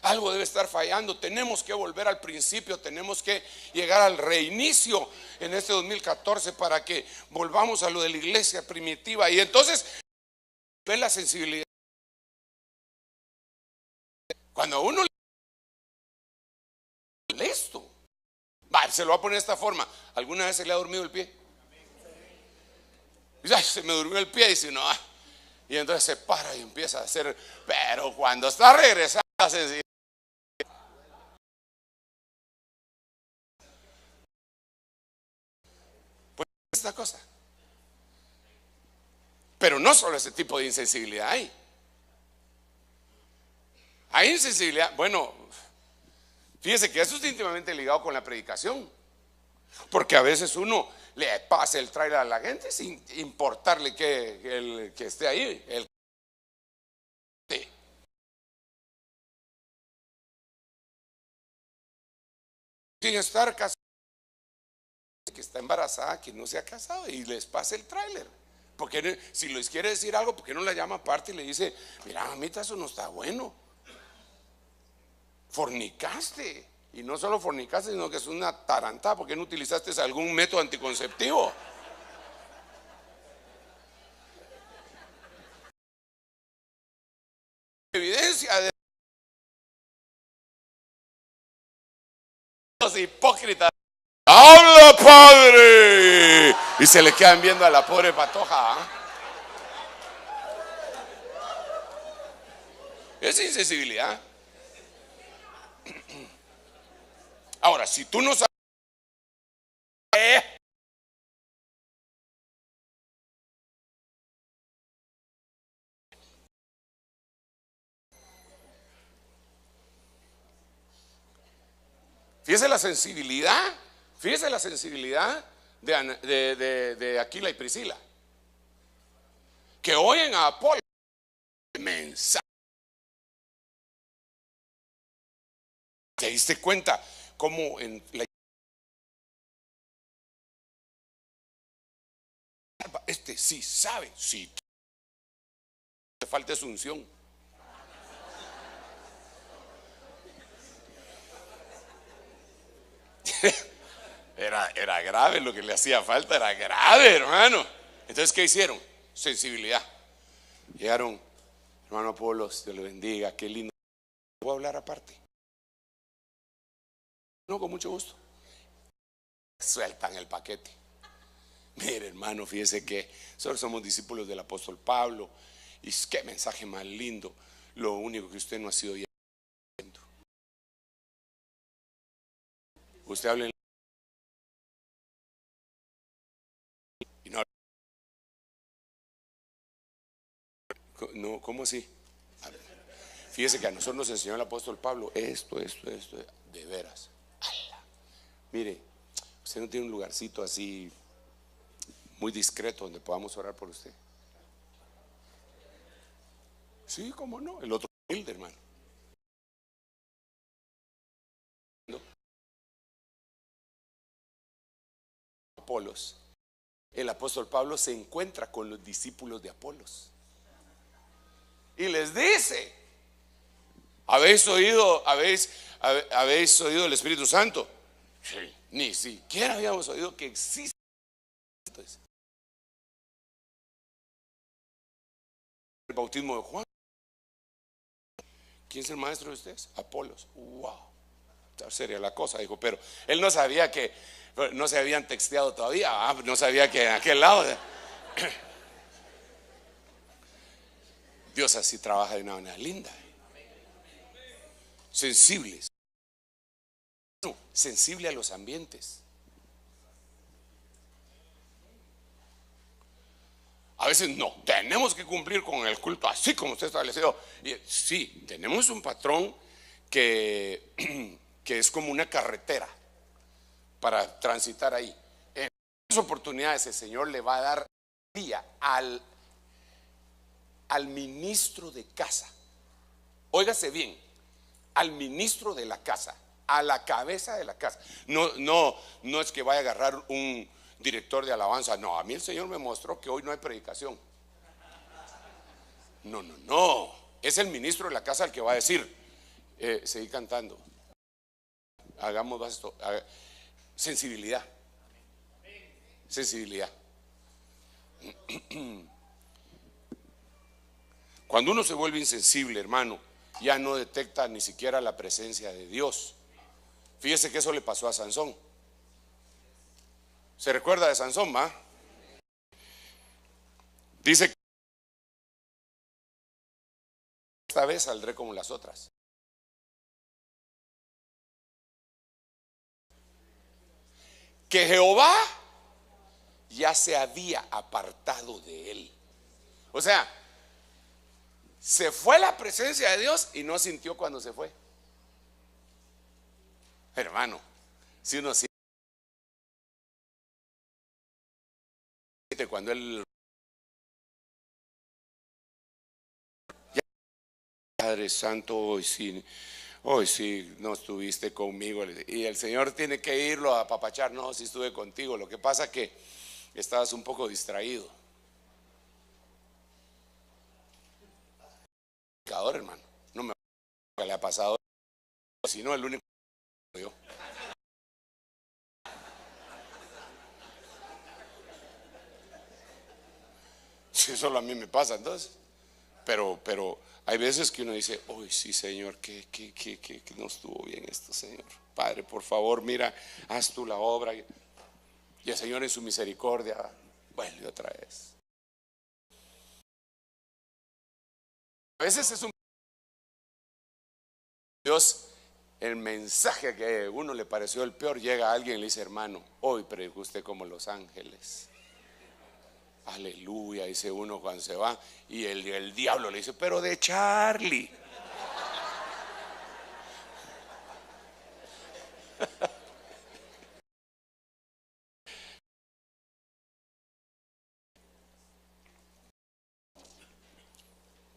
S1: Algo debe estar fallando. Tenemos que volver al principio. Tenemos que llegar al reinicio en este 2014 para que volvamos a lo de la iglesia primitiva. Y entonces ve la sensibilidad. Cuando uno listo, se lo va a poner de esta forma. ¿Alguna vez se le ha dormido el pie? Ay, se me durmió el pie y dice, no, Y entonces se para y empieza a hacer, pero cuando está regresando la sensibilidad, pues esta cosa. Pero no solo ese tipo de insensibilidad hay. Hay insensibilidad, bueno, fíjese que eso es íntimamente ligado con la predicación. Porque a veces uno le pasa el trailer a la gente sin importarle que esté ahí. Sin estar casado, que está embarazada, que no se ha casado y les pasa el tráiler. Porque si les quiere decir algo, ¿por qué no la llama aparte y le dice, mira, mamita, eso no está bueno? Fornicaste. Y no solo fornicaste, sino que es una tarantada. ¿Por qué no utilizaste algún método anticonceptivo? Evidencia de los hipócritas. ¡Habla, padre! Y se le quedan viendo a la pobre patoja, ¿eh? Es insensibilidad. Ahora, si tú no sabes, fíjese la sensibilidad, fíjese la sensibilidad de Aquila y Priscila, que oyen a Apolo mensaje. ¿Te diste cuenta cómo en la sí sabe, sí, te falta asunción? Era grave lo que le hacía falta, era grave, hermano. Entonces, ¿qué hicieron? Sensibilidad. Llegaron, hermano Apolos, Dios le bendiga, qué lindo. ¿Puedo hablar aparte? No, con mucho gusto. Sueltan el paquete. Mire, hermano, fíjese que nosotros somos discípulos del apóstol Pablo. Y qué mensaje más lindo. Lo único que usted no ha sido ya. Usted habla en y no, no, ¿cómo así? Fíjese que a nosotros nos enseñó el apóstol Pablo esto, de veras. ¡Ala! Mire, usted no tiene un lugarcito así muy discreto donde podamos orar por usted. Sí, cómo no, el otro humilde, hermano. Apolos. El apóstol Pablo se encuentra con los discípulos de Apolos y les dice: ¿habéis oído el Espíritu Santo? Sí. Ni siquiera habíamos oído que existe. Entonces, el bautismo de Juan. ¿Quién es el maestro de ustedes? Apolos. Wow, sería la cosa, dijo. Pero él no sabía que no se habían texteado todavía. No sabía que en aquel lado Dios así trabaja de una manera linda. Sensibles. Sensible a los ambientes. A veces no, tenemos que cumplir con el culto así como está establecido. Y sí, tenemos un patrón que, que es como una carretera para transitar ahí. En esas oportunidades el Señor le va a dar día al ministro de casa. Óigase bien, al ministro de la casa, a la cabeza de la casa. No es que vaya a agarrar un director de alabanza. No, a mí el Señor me mostró que hoy no hay predicación. No, es el ministro de la casa el que va a decir, seguí cantando, hagamos esto. Sensibilidad. Cuando uno se vuelve insensible, hermano, ya no detecta ni siquiera la presencia de Dios. Fíjese que eso le pasó a Sansón. ¿Se recuerda de Sansón, va? Dice esta vez saldré como las otras. Que Jehová ya se había apartado de él. O sea, se fue la presencia de Dios y no sintió cuando se fue. Hermano, si uno siente cuando él, Padre Santo, hoy sí no estuviste conmigo, y el Señor tiene que irlo a apapachar. No, sí estuve contigo, lo que pasa que estabas un poco distraído. Hermano, no me le ha pasado, sino el único que yo. Si solo a mí me pasa, entonces. Pero hay veces que uno dice, hoy sí, Señor, que no estuvo bien esto, Señor. Padre, por favor, mira, haz tú la obra. Y el Señor en su misericordia vuelve otra vez. A veces es un Dios, el mensaje que a uno le pareció el peor, llega a alguien y le dice, hermano, hoy predicó usted como los ángeles. Aleluya, dice uno cuando se va. Y el diablo le dice, pero de Charlie.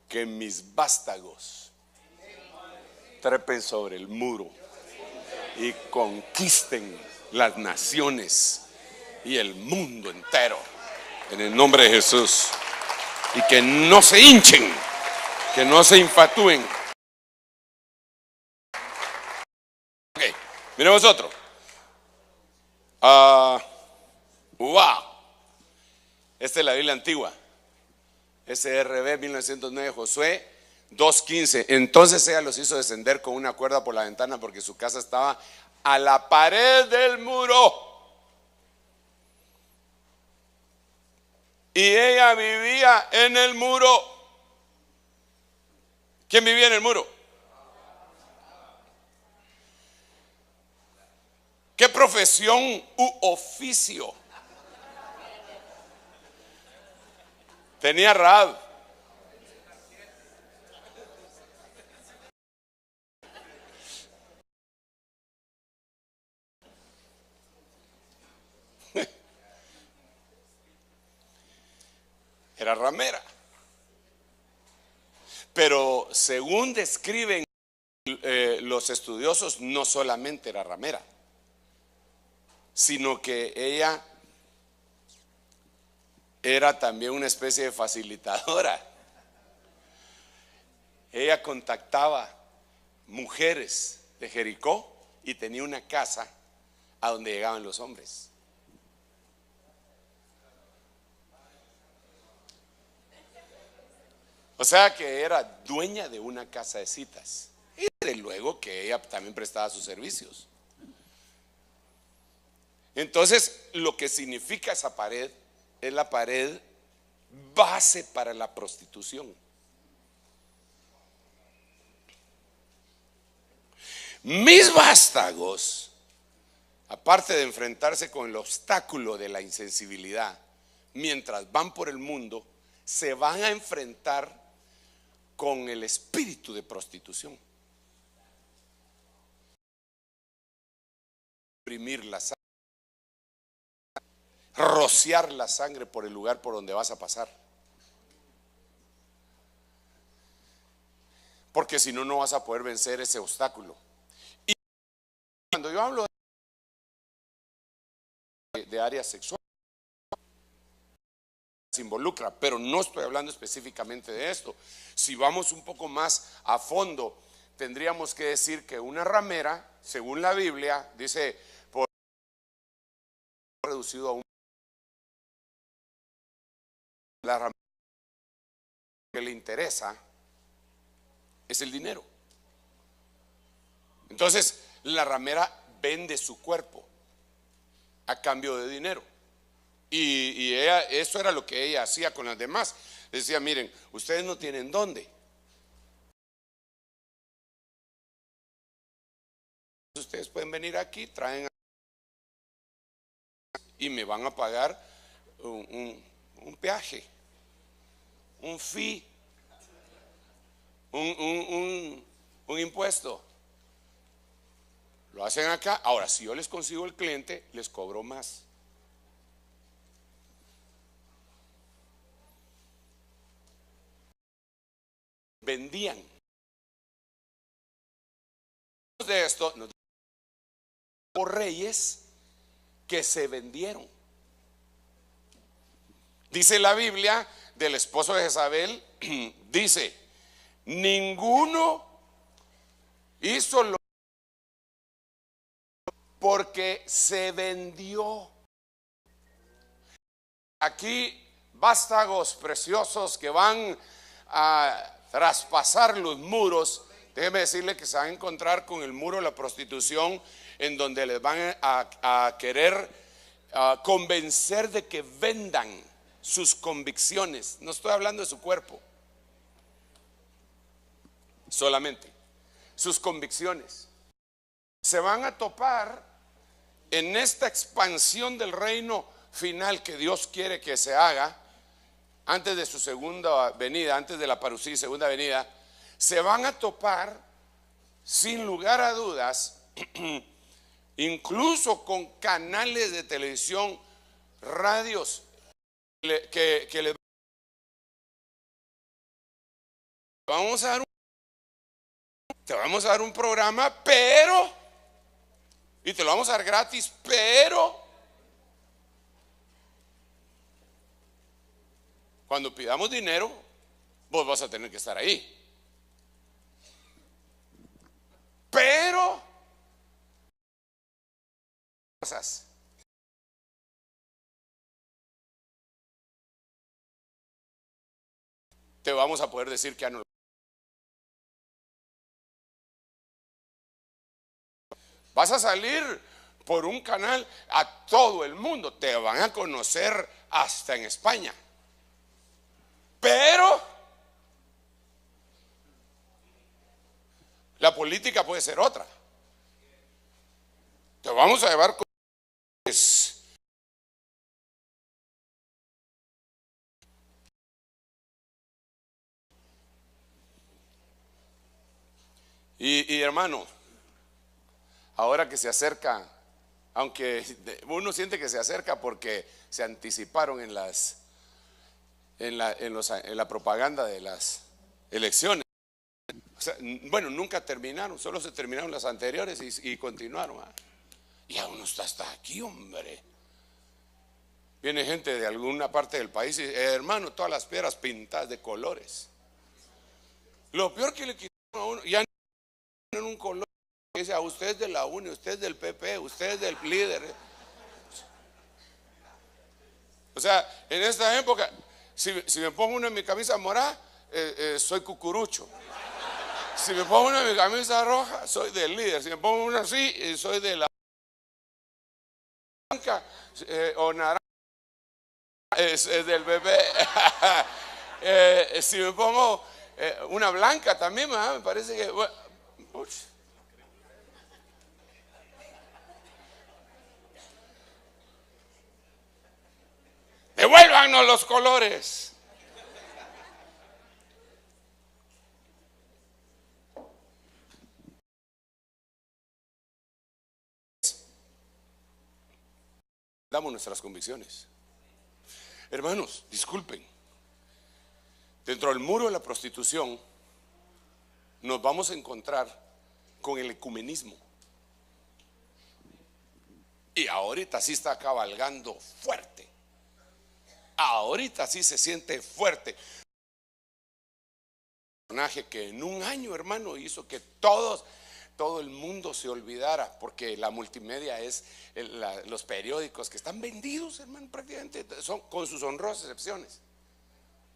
S1: Que mis vástagos trepen sobre el muro y conquisten las naciones y el mundo entero en el nombre de Jesús, y que no se hinchen, que no se infatúen. Ok, miremos otro. Wow, esta es la Biblia antigua, SRB 1909, Josué 2:15. Entonces ella los hizo descender con una cuerda por la ventana porque su casa estaba a la pared del muro y ella vivía en el muro. ¿Quién vivía en el muro? ¿Qué profesión u oficio tenía Rahab? Era ramera. Pero según describen los estudiosos, no solamente era ramera, sino que ella era también una especie de facilitadora. Ella contactaba mujeres de Jericó y tenía una casa a donde llegaban los hombres. O sea que era dueña de una casa de citas. Y desde luego que ella también prestaba sus servicios. Entonces, lo que significa esa pared es la pared base para la prostitución. Mis vástagos, aparte de enfrentarse con el obstáculo de la insensibilidad, mientras van por el mundo, se van a enfrentar con el espíritu de prostitución. Imprimir la sangre, rociar la sangre por el lugar por donde vas a pasar. Porque si no, no vas a poder vencer ese obstáculo. Y cuando yo hablo de área sexual, se involucra, pero no estoy hablando específicamente de esto. Si vamos un poco más a fondo, tendríamos que decir que una ramera, según la Biblia, dice, por reducido a un, la ramera que le interesa es el dinero. Entonces, la ramera vende su cuerpo a cambio de dinero. Y ella, eso era lo que ella hacía con las demás. Decía, miren, ustedes no tienen dónde. ustedes pueden venir aquí, traen y me van a pagar un peaje, un fee, un impuesto. Lo hacen acá. Ahora, si yo les consigo el cliente, les cobro más. Vendían. De esto, por reyes que se vendieron. Dice la Biblia del esposo de Jezabel, dice, ninguno hizo lo porque se vendió. Aquí vástagos preciosos que van a traspasar los muros. Déjeme decirle que se van a encontrar con el muro de la prostitución, en donde les van a querer convencer de que vendan sus convicciones. No estoy hablando de su cuerpo, solamente sus convicciones. Se van a topar en esta expansión del reino final que Dios quiere que se haga antes de su segunda venida, antes de la parusía y segunda venida. Se van a topar sin lugar a dudas incluso con canales de televisión, radios que les vamos a dar te vamos a dar un programa, pero, y te lo vamos a dar gratis, pero cuando pidamos dinero, vos vas a tener que estar ahí. Pero cosas. Te vamos a poder decir que ya no. Vas a salir por un canal a todo el mundo. Te van a conocer hasta en España. Pero la política puede ser otra. Te vamos a llevar con y hermano, ahora que se acerca, aunque uno siente que se acerca porque se anticiparon en la propaganda de las elecciones. O sea, bueno, nunca terminaron, solo se terminaron las anteriores y continuaron. Y aún no está hasta aquí, hombre. Viene gente de alguna parte del país y hermano, todas las piedras pintadas de colores. Lo peor que le quitaron a uno, ya no en un color, dice a usted es de la UNE, usted es del PP, usted es del líder. O sea, en esta época, si me pongo una en mi camisa morada, soy cucurucho. Si me pongo una en mi camisa roja, soy del líder. Si me pongo una así, soy de la blanca o naranja, es del bebé. Si me pongo una blanca también, me parece que bueno, devuélvanos los colores. Damos nuestras convicciones. Hermanos, disculpen. Dentro del muro de la prostitución nos vamos a encontrar con el ecumenismo. Y ahorita sí está cabalgando fuerte. Ahorita sí se siente fuerte. Un personaje que en un año, hermano, hizo que todo el mundo se olvidara, porque la multimedia es los periódicos que están vendidos, hermano, prácticamente son con sus honrosas excepciones,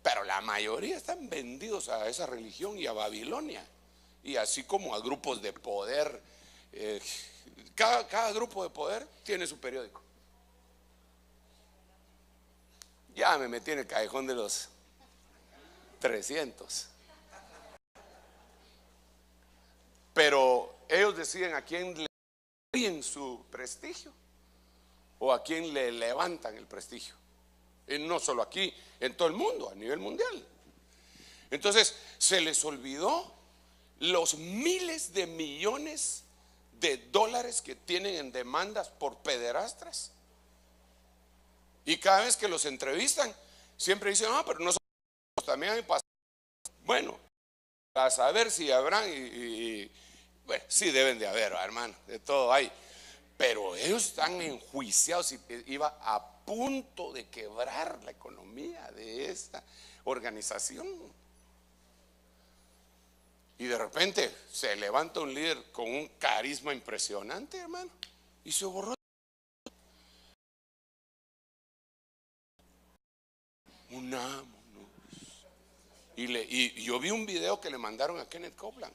S1: pero la mayoría están vendidos a esa religión y a Babilonia, y así como a grupos de poder. Cada grupo de poder tiene su periódico. Ya me metí en el callejón de los 300. Pero ellos deciden a quién le en su prestigio o a quién le levantan el prestigio. Y no solo aquí, en todo el mundo, a nivel mundial. Entonces se les olvidó los miles de millones de dólares que tienen en demandas por pederastras. Y cada vez que los entrevistan, siempre dicen, pero nosotros también hay pasado. Bueno, a saber si habrán, bueno, sí deben de haber, hermano, de todo hay. Pero ellos están enjuiciados y iba a punto de quebrar la economía de esta organización. Y de repente se levanta un líder con un carisma impresionante, hermano, y se borró. Unámonos. Y yo vi un video que le mandaron a Kenneth Copeland.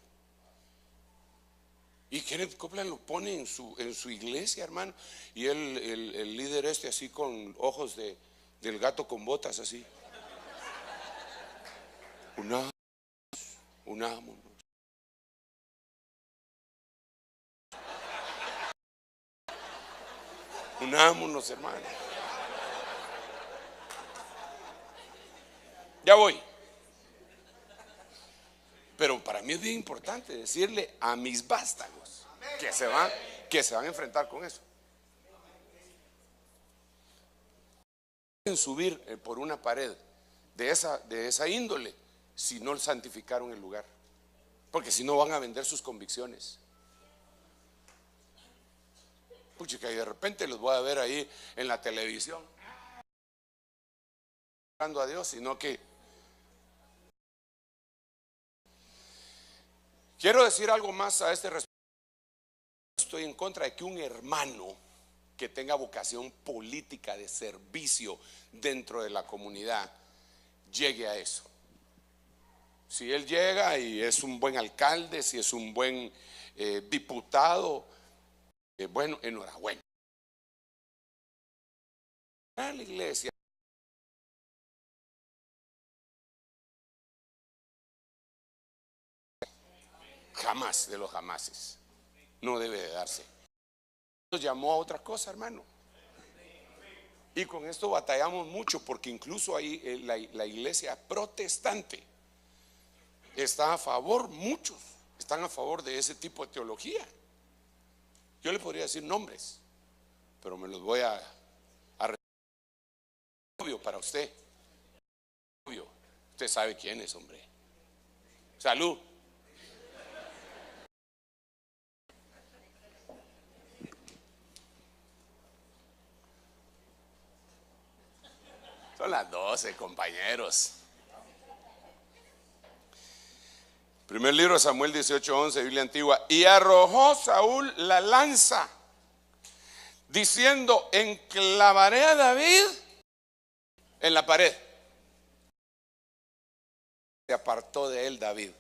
S1: Y Kenneth Copeland lo pone en su iglesia, hermano. Y él, el líder así con ojos del gato con botas así. Unámonos. Unámonos, hermano. Ya voy. Pero para mí es bien importante decirle a mis vástagos que se van a enfrentar con eso. Pueden subir por una pared de esa índole si no santificaron el lugar, porque si no van a vender sus convicciones. Puchica, y de repente los voy a ver ahí en la televisión hablando a Dios, sino que quiero decir algo más a este respecto. Estoy en contra de que un hermano que tenga vocación política de servicio dentro de la comunidad llegue a eso. Si él llega y es un buen alcalde, si es un buen diputado, bueno, enhorabuena. A la iglesia jamás de los jamases no debe de darse. Nos llamó a otra cosa, hermano. Y con esto batallamos mucho, porque incluso ahí la iglesia protestante está a favor, muchos están a favor de ese tipo de teología. Yo le podría decir nombres, pero me los voy a obvio para usted. Obvio, usted sabe quién es, hombre. Salud. Son las 12, compañeros. Primer libro de Samuel 18:11, Biblia antigua. Y arrojó Saúl la lanza, diciendo: enclavaré a David en la pared. Se apartó de él David.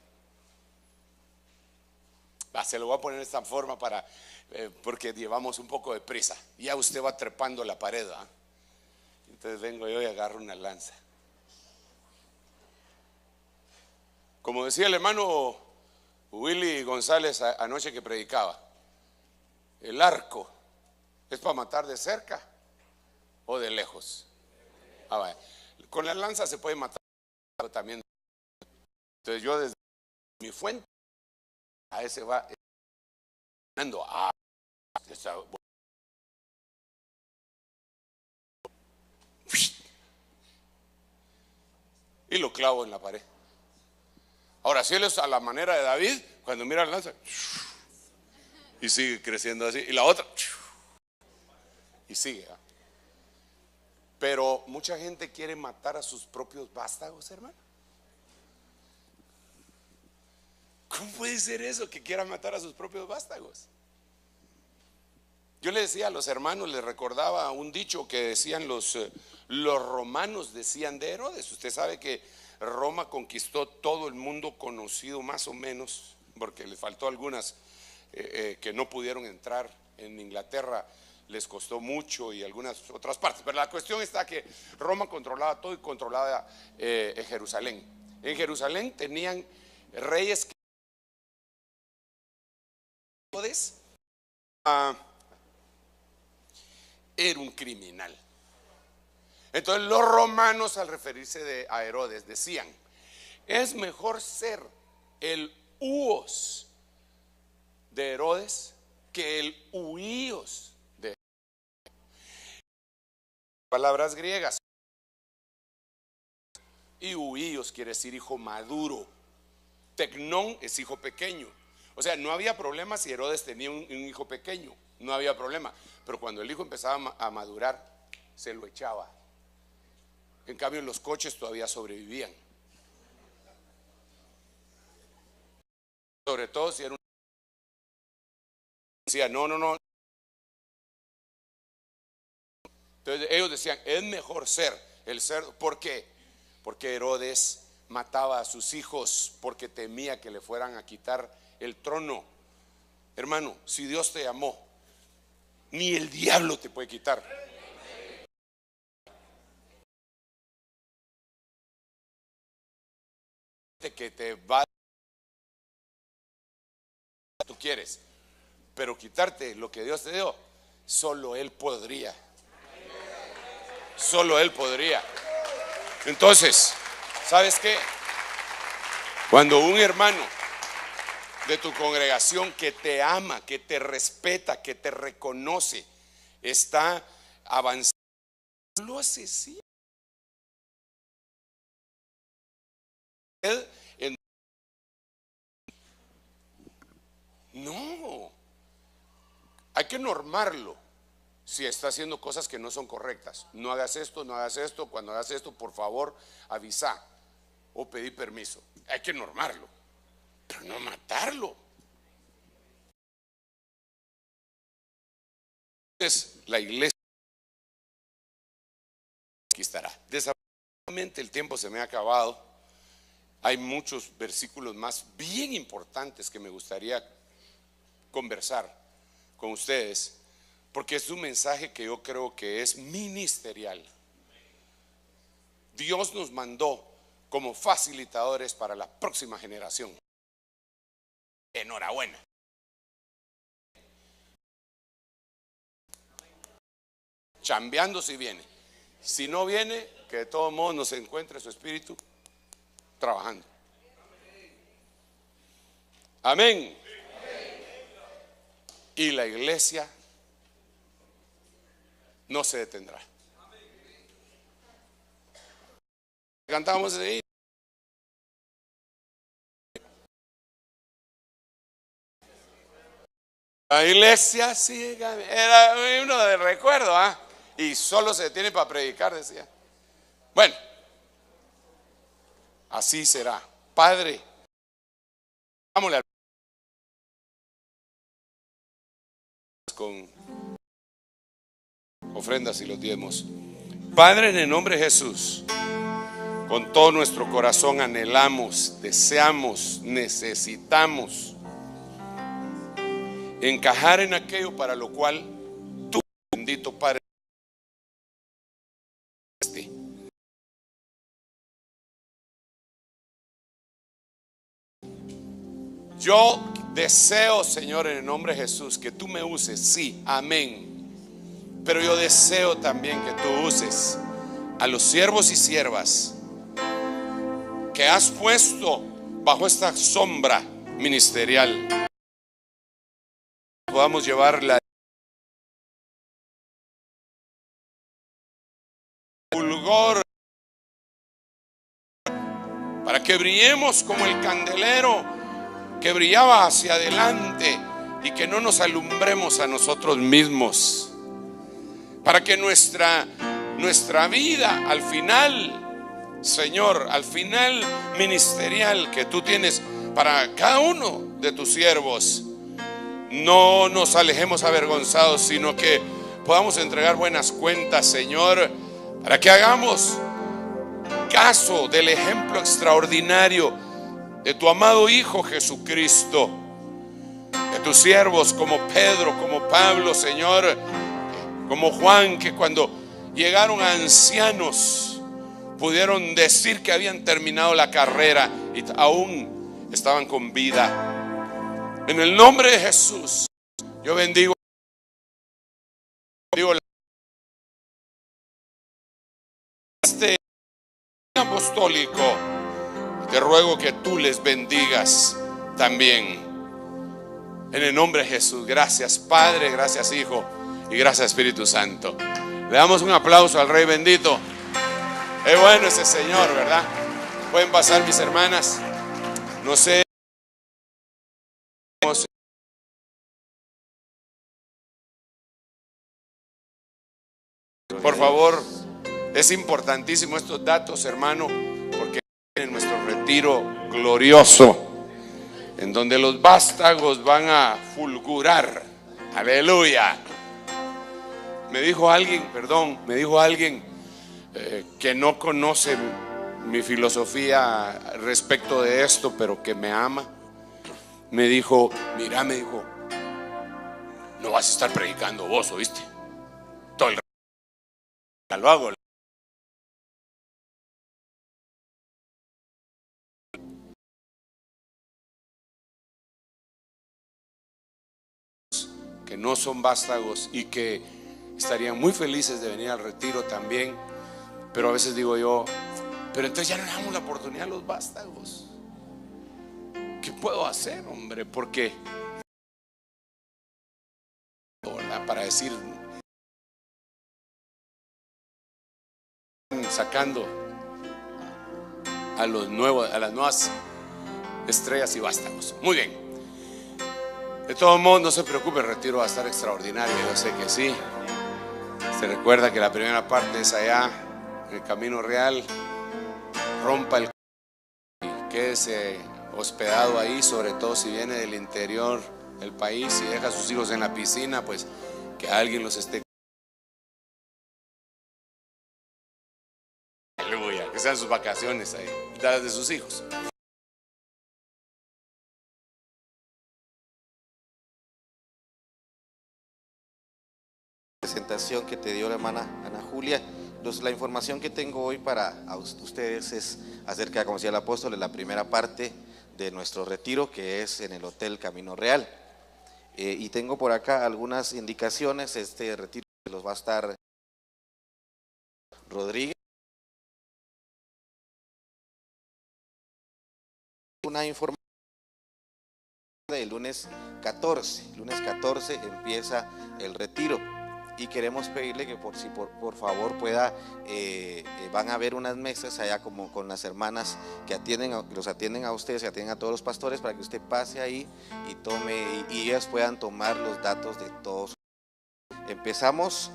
S1: Se lo voy a poner de esta forma porque llevamos un poco de prisa. Ya usted va trepando la pared, ¿eh? Entonces vengo yo y agarro una lanza. Como decía el hermano Willy González anoche que predicaba, el arco es para matar de cerca o de lejos. Vaya. Con la lanza se puede matar también. Entonces yo desde mi fuente a ese va y lo clavo en la pared. Ahora, si él es a la manera de David, cuando mira la lanza y sigue creciendo así, y la otra y sigue. Pero mucha gente quiere matar a sus propios vástagos, hermano. ¿Cómo puede ser eso, que quiera matar a sus propios vástagos? Yo le decía a los hermanos, les recordaba un dicho que decían los romanos, decían de Herodes. Usted sabe que Roma conquistó todo el mundo conocido más o menos, porque le faltó algunas que no pudieron entrar. En Inglaterra les costó mucho y algunas otras partes, pero la cuestión está que Roma controlaba todo y controlaba Jerusalén. En Jerusalén tenían reyes que era un criminal. Entonces los romanos, al referirse a Herodes, decían: es mejor ser el huos de Herodes que el huíos de Herodes. Palabras griegas. Y huíos quiere decir hijo maduro. Tecnón es hijo pequeño. O sea, no había problema si Herodes tenía un hijo pequeño, no había problema. Pero cuando el hijo empezaba a madurar, se lo echaba. En cambio, los coches todavía sobrevivían. Sobre todo si era un... Decía, no. Entonces ellos decían: es mejor ser el cerdo. ¿Por qué? Porque Herodes mataba a sus hijos porque temía que le fueran a quitar el trono. Hermano, si Dios te amó, ni el diablo te puede quitar. Que te va, tú quieres, pero quitarte lo que Dios te dio, solo Él podría. Solo Él podría. Entonces, ¿sabes qué? Cuando un hermano de tu congregación que te ama, que te respeta, que te reconoce, está avanzando, lo asesina. No, hay que normarlo. Si está haciendo cosas que no son correctas, no hagas esto, no hagas esto. Cuando hagas esto, por favor, avisa o pedí permiso. Hay que normarlo, pero no matarlo. Entonces, la iglesia conquistará. Desafortunadamente el tiempo se me ha acabado. Hay muchos versículos más bien importantes que me gustaría conversar con ustedes, porque es un mensaje que yo creo que es ministerial. Dios nos mandó como facilitadores para la próxima generación. Enhorabuena. Chambeando si viene. Si no viene, que de todos modos nos encuentre su espíritu trabajando. Amén. Y la iglesia no se detendrá. Cantamos ahí. La iglesia sigue. Era uno de recuerdo, y solo se detiene para predicar, decía. Bueno, así será. Padre, vámonos con ofrendas y los diezmos. Padre, en el nombre de Jesús, con todo nuestro corazón anhelamos, deseamos, necesitamos encajar en aquello para lo cual tú, bendito Padre, yo deseo, Señor, en el nombre de Jesús, que tú me uses, sí, amén. Pero yo deseo también que tú uses a los siervos y siervas que has puesto bajo esta sombra ministerial. Podamos llevarla fulgor, para que brillemos como el candelero que brillaba hacia adelante y que no nos alumbremos a nosotros mismos, para que nuestra vida al final, Señor, al final ministerial que tú tienes para cada uno de tus siervos, no nos alejemos avergonzados, sino que podamos entregar buenas cuentas, Señor, para que hagamos caso del ejemplo extraordinario de tu amado Hijo Jesucristo, de tus siervos como Pedro, como Pablo, Señor, como Juan, que cuando llegaron a ancianos pudieron decir que habían terminado la carrera y aún estaban con vida. En el nombre de Jesús, yo bendigo apostólico. Te ruego que tú les bendigas también. En el nombre de Jesús. Gracias Padre, gracias Hijo y gracias Espíritu Santo. Le damos un aplauso al Rey bendito. Es bueno ese Señor, ¿verdad? Pueden pasar mis hermanas. No sé. Por favor, es importantísimo estos datos, hermano, porque en nuestro retiro glorioso, en donde los vástagos van a fulgurar. Aleluya. Me dijo alguien que no conoce mi filosofía respecto de esto, pero que me ama. Me dijo, mira, no vas a estar predicando vos, ¿oíste? Todo el rato lo hago. Que no son vástagos y que estarían muy felices de venir al retiro también, pero a veces digo yo, pero entonces ya no le damos la oportunidad a los vástagos. ¿Qué puedo hacer, hombre? Porque, ¿verdad? Para decir, sacando a las nuevas estrellas y vástagos. Muy bien. De todos modos, no se preocupe, el retiro va a estar extraordinario, yo sé que sí. Se recuerda que la primera parte es allá, en el Camino Real. Rompa el y quédese hospedado ahí, sobre todo si viene del interior del país y deja a sus hijos en la piscina, pues que alguien los esté. Aleluya, que sean sus vacaciones ahí, dadas de sus hijos.
S2: Presentación que te dio la hermana Ana Julia. La información que tengo hoy para ustedes es acerca, como decía el apóstol, de la primera parte de nuestro retiro, que es en el Hotel Camino Real. Y tengo por acá algunas indicaciones. Este retiro los va a estar Rodríguez. Una información del lunes 14. Lunes 14 empieza el retiro. Y queremos pedirle que por favor pueda, van a haber unas mesas allá como con las hermanas que los atienden a ustedes, que atienden a todos los pastores, para que usted pase ahí y tome, y ellas puedan tomar los datos de todos. Empezamos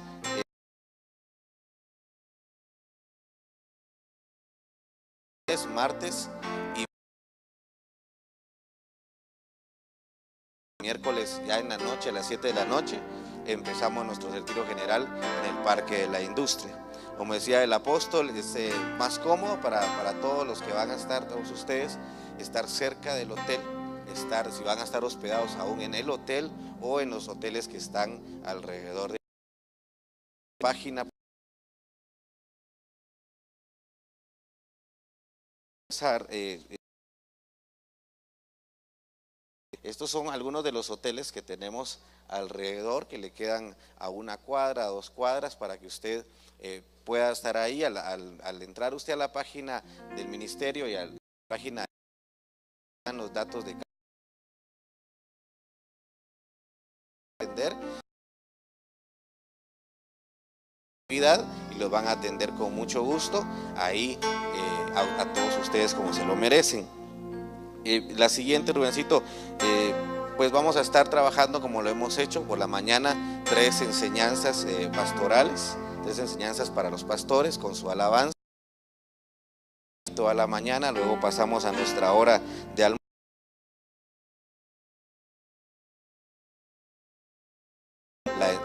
S2: martes y miércoles ya en la noche, a las 7 de la noche. Empezamos nuestro retiro general en el Parque de la Industria. Como decía el apóstol, es más cómodo para todos los que van a estar, todos ustedes, estar cerca del hotel, si van a estar hospedados aún en el hotel o en los hoteles que están alrededor de la página. Estos son algunos de los hoteles que tenemos alrededor, que le quedan a 1 cuadra, a 2 cuadras, para que usted pueda estar ahí. Al entrar usted a la página del ministerio y a la página, los datos de atender y los van a atender con mucho gusto ahí a todos ustedes como se lo merecen. La siguiente, Rubencito, pues vamos a estar trabajando como lo hemos hecho por la mañana, 3 enseñanzas pastorales, 3 enseñanzas para los pastores con su alabanza toda la mañana. Luego pasamos a nuestra hora de almuerzo,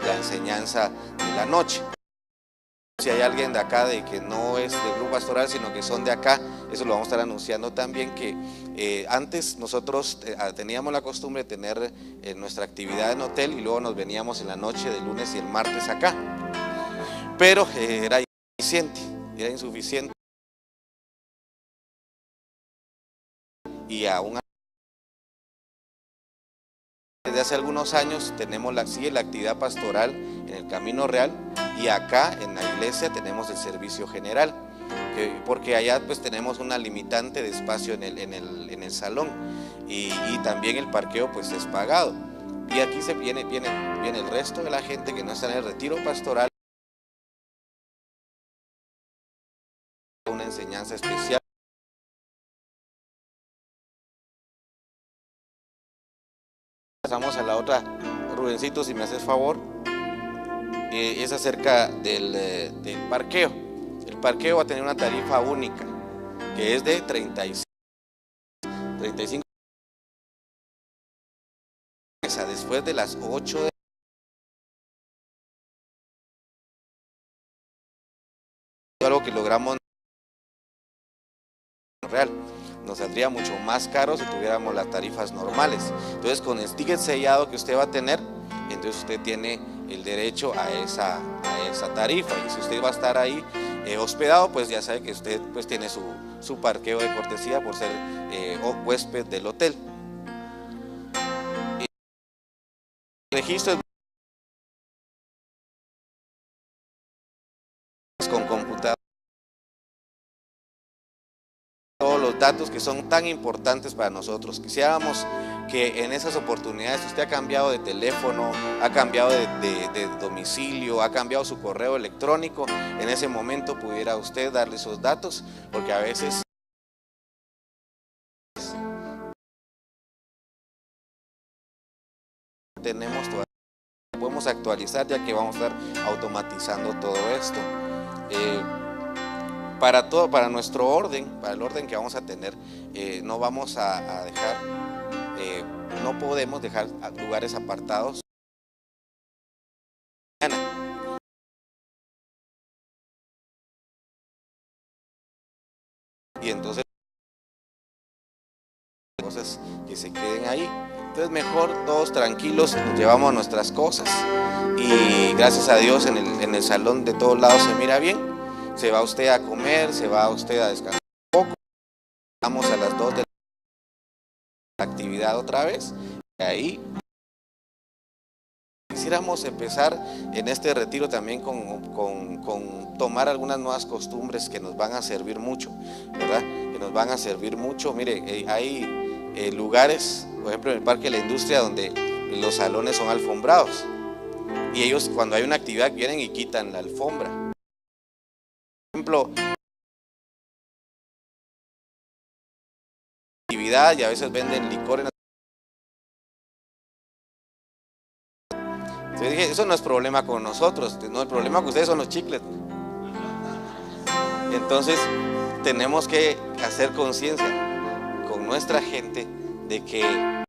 S2: la enseñanza de la noche. Si hay alguien de acá de que no es del grupo pastoral, sino que son de acá, eso lo vamos a estar anunciando también, que antes nosotros teníamos la costumbre de tener nuestra actividad en hotel y luego nos veníamos en la noche del lunes y el martes acá, pero era insuficiente y aún desde hace algunos años sigue la actividad pastoral en el Camino Real, y acá en la iglesia tenemos el servicio general, porque allá pues tenemos una limitante de espacio en el salón y también el parqueo pues es pagado. Y aquí viene el resto de la gente que no está en el retiro pastoral, una enseñanza especial. Pasamos a la otra, Rubencito, si me haces favor, es acerca del parqueo. El parqueo va a tener una tarifa única, que es de 35 después de las 8 de algo que logramos real. Nos saldría mucho más caro si tuviéramos las tarifas normales. Entonces, con el ticket sellado que usted va a tener, entonces usted tiene el derecho a esa tarifa. Y si usted va a estar ahí hospedado, pues ya sabe que usted pues tiene su parqueo de cortesía por ser huésped del hotel. El registro es con computadora. Todos los datos que son tan importantes para nosotros. Quisiéramos que en esas oportunidades usted ha cambiado de teléfono, ha cambiado de domicilio, ha cambiado su correo electrónico, en ese momento pudiera usted darle esos datos, porque a veces podemos actualizar, ya que vamos a estar automatizando todo esto. Para nuestro orden, para el orden que vamos a tener, no vamos a dejar, no podemos dejar lugares apartados. Y entonces cosas que se queden ahí. Entonces mejor todos tranquilos, nos llevamos nuestras cosas y gracias a Dios en el salón de todos lados se mira bien. Se va usted a comer, se va usted a descansar un poco. Vamos a las 2 de la actividad otra vez. Y ahí quisiéramos empezar en este retiro también con tomar algunas nuevas costumbres que nos van a servir mucho, ¿verdad? Que nos van a servir mucho. Mire, hay lugares, por ejemplo en el Parque de la Industria, donde los salones son alfombrados. Y ellos cuando hay una actividad vienen y quitan la alfombra. Por ejemplo, actividad y a veces venden licor en Entonces dije, eso no es problema con nosotros, no, el problema con ustedes son los chicles. Entonces tenemos que hacer conciencia con nuestra gente de que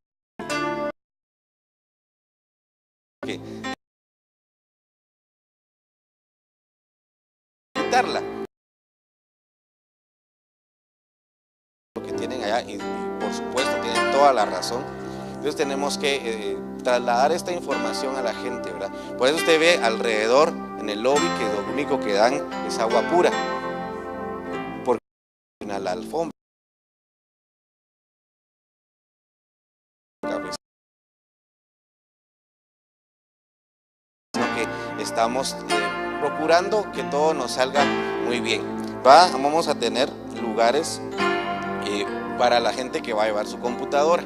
S2: quitarla lo que tienen allá y por supuesto tienen toda la razón. Entonces tenemos que trasladar esta información a la gente, ¿verdad? Por eso usted ve alrededor en el lobby que lo único que dan es agua pura, porque la alfombra que estamos procurando que todo nos salga muy bien. Vamos a tener lugares para la gente que va a llevar su computadora.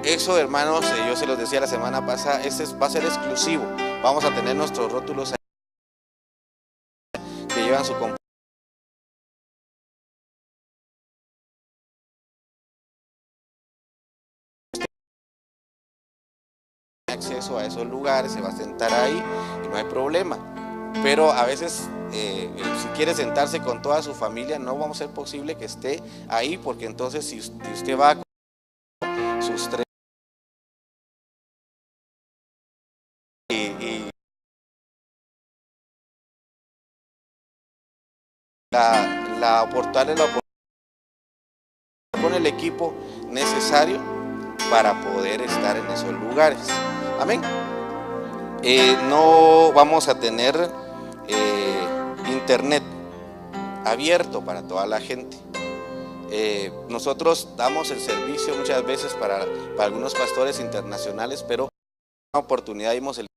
S2: Eso, hermanos, yo se los decía la semana pasada, va a ser exclusivo. Vamos a tener nuestros rótulos que llevan su computadora. Acceso a esos lugares, se va a sentar ahí y no hay problema. Pero a veces, si quiere sentarse con toda su familia, no vamos a ser posible que esté ahí, porque entonces si usted va con sus tres la oportunidad con el equipo necesario para poder estar en esos lugares. Amén. No vamos a tener internet abierto para toda la gente. Nosotros damos el servicio muchas veces para algunos pastores internacionales, pero en una oportunidad dimos el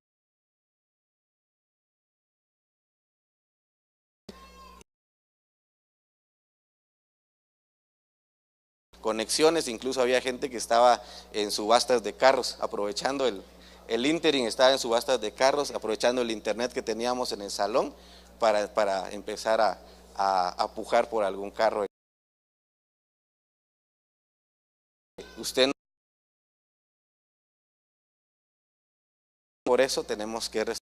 S2: conexiones, incluso había gente que estaba en subastas de carros, aprovechando el ínterin, estaba en subastas de carros, aprovechando el internet que teníamos en el salón para empezar a pujar por algún carro. Usted no, por eso tenemos que restringir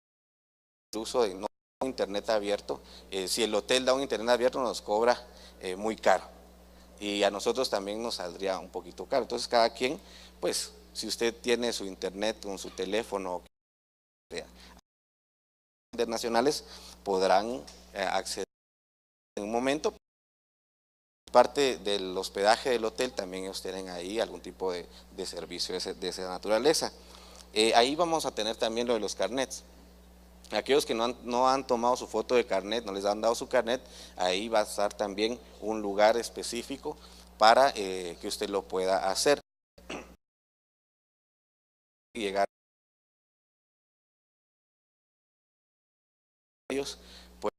S2: el uso de no internet abierto. Si el hotel da un internet abierto nos cobra muy caro y a nosotros también nos saldría un poquito caro. Entonces cada quien, pues si usted tiene su internet con su teléfono internacionales, podrán acceder en un momento. Parte del hospedaje del hotel también ellos tienen ahí algún tipo de servicio de esa naturaleza. Ahí vamos a tener también lo de los carnets. Aquellos que no han tomado su foto de carnet, no les han dado su carnet, ahí va a estar también un lugar específico para que usted lo pueda hacer. Llegar ellos pues,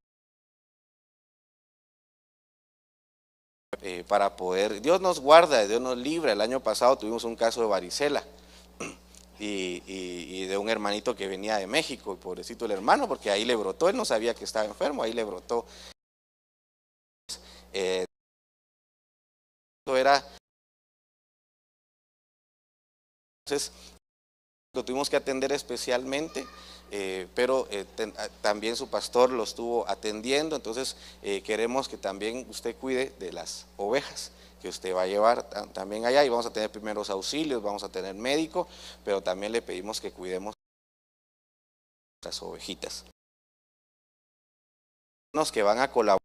S2: para poder, Dios nos guarda, Dios nos libra. El año pasado tuvimos un caso de varicela. Y de un hermanito que venía de México, y pobrecito el hermano, porque ahí le brotó, él no sabía que estaba enfermo, ahí le brotó. Entonces, lo tuvimos que atender especialmente, pero también su pastor lo estuvo atendiendo, entonces queremos que también usted cuide de las ovejas que usted va a llevar también allá, y vamos a tener primeros auxilios, vamos a tener médico, pero también le pedimos que cuidemos las ovejitas. Los que van a colaborar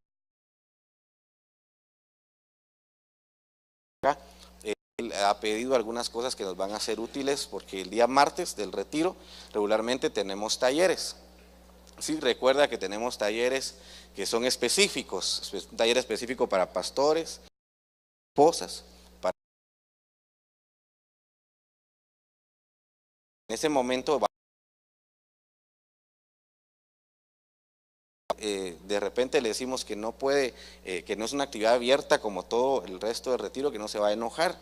S2: ha pedido algunas cosas que nos van a ser útiles, porque el día martes del retiro regularmente tenemos talleres. Sí, recuerda que tenemos talleres que son específicos, un taller específico para pastores, esposas. En ese momento de repente le decimos que no puede, que no es una actividad abierta como todo el resto del retiro, que no se va a enojar,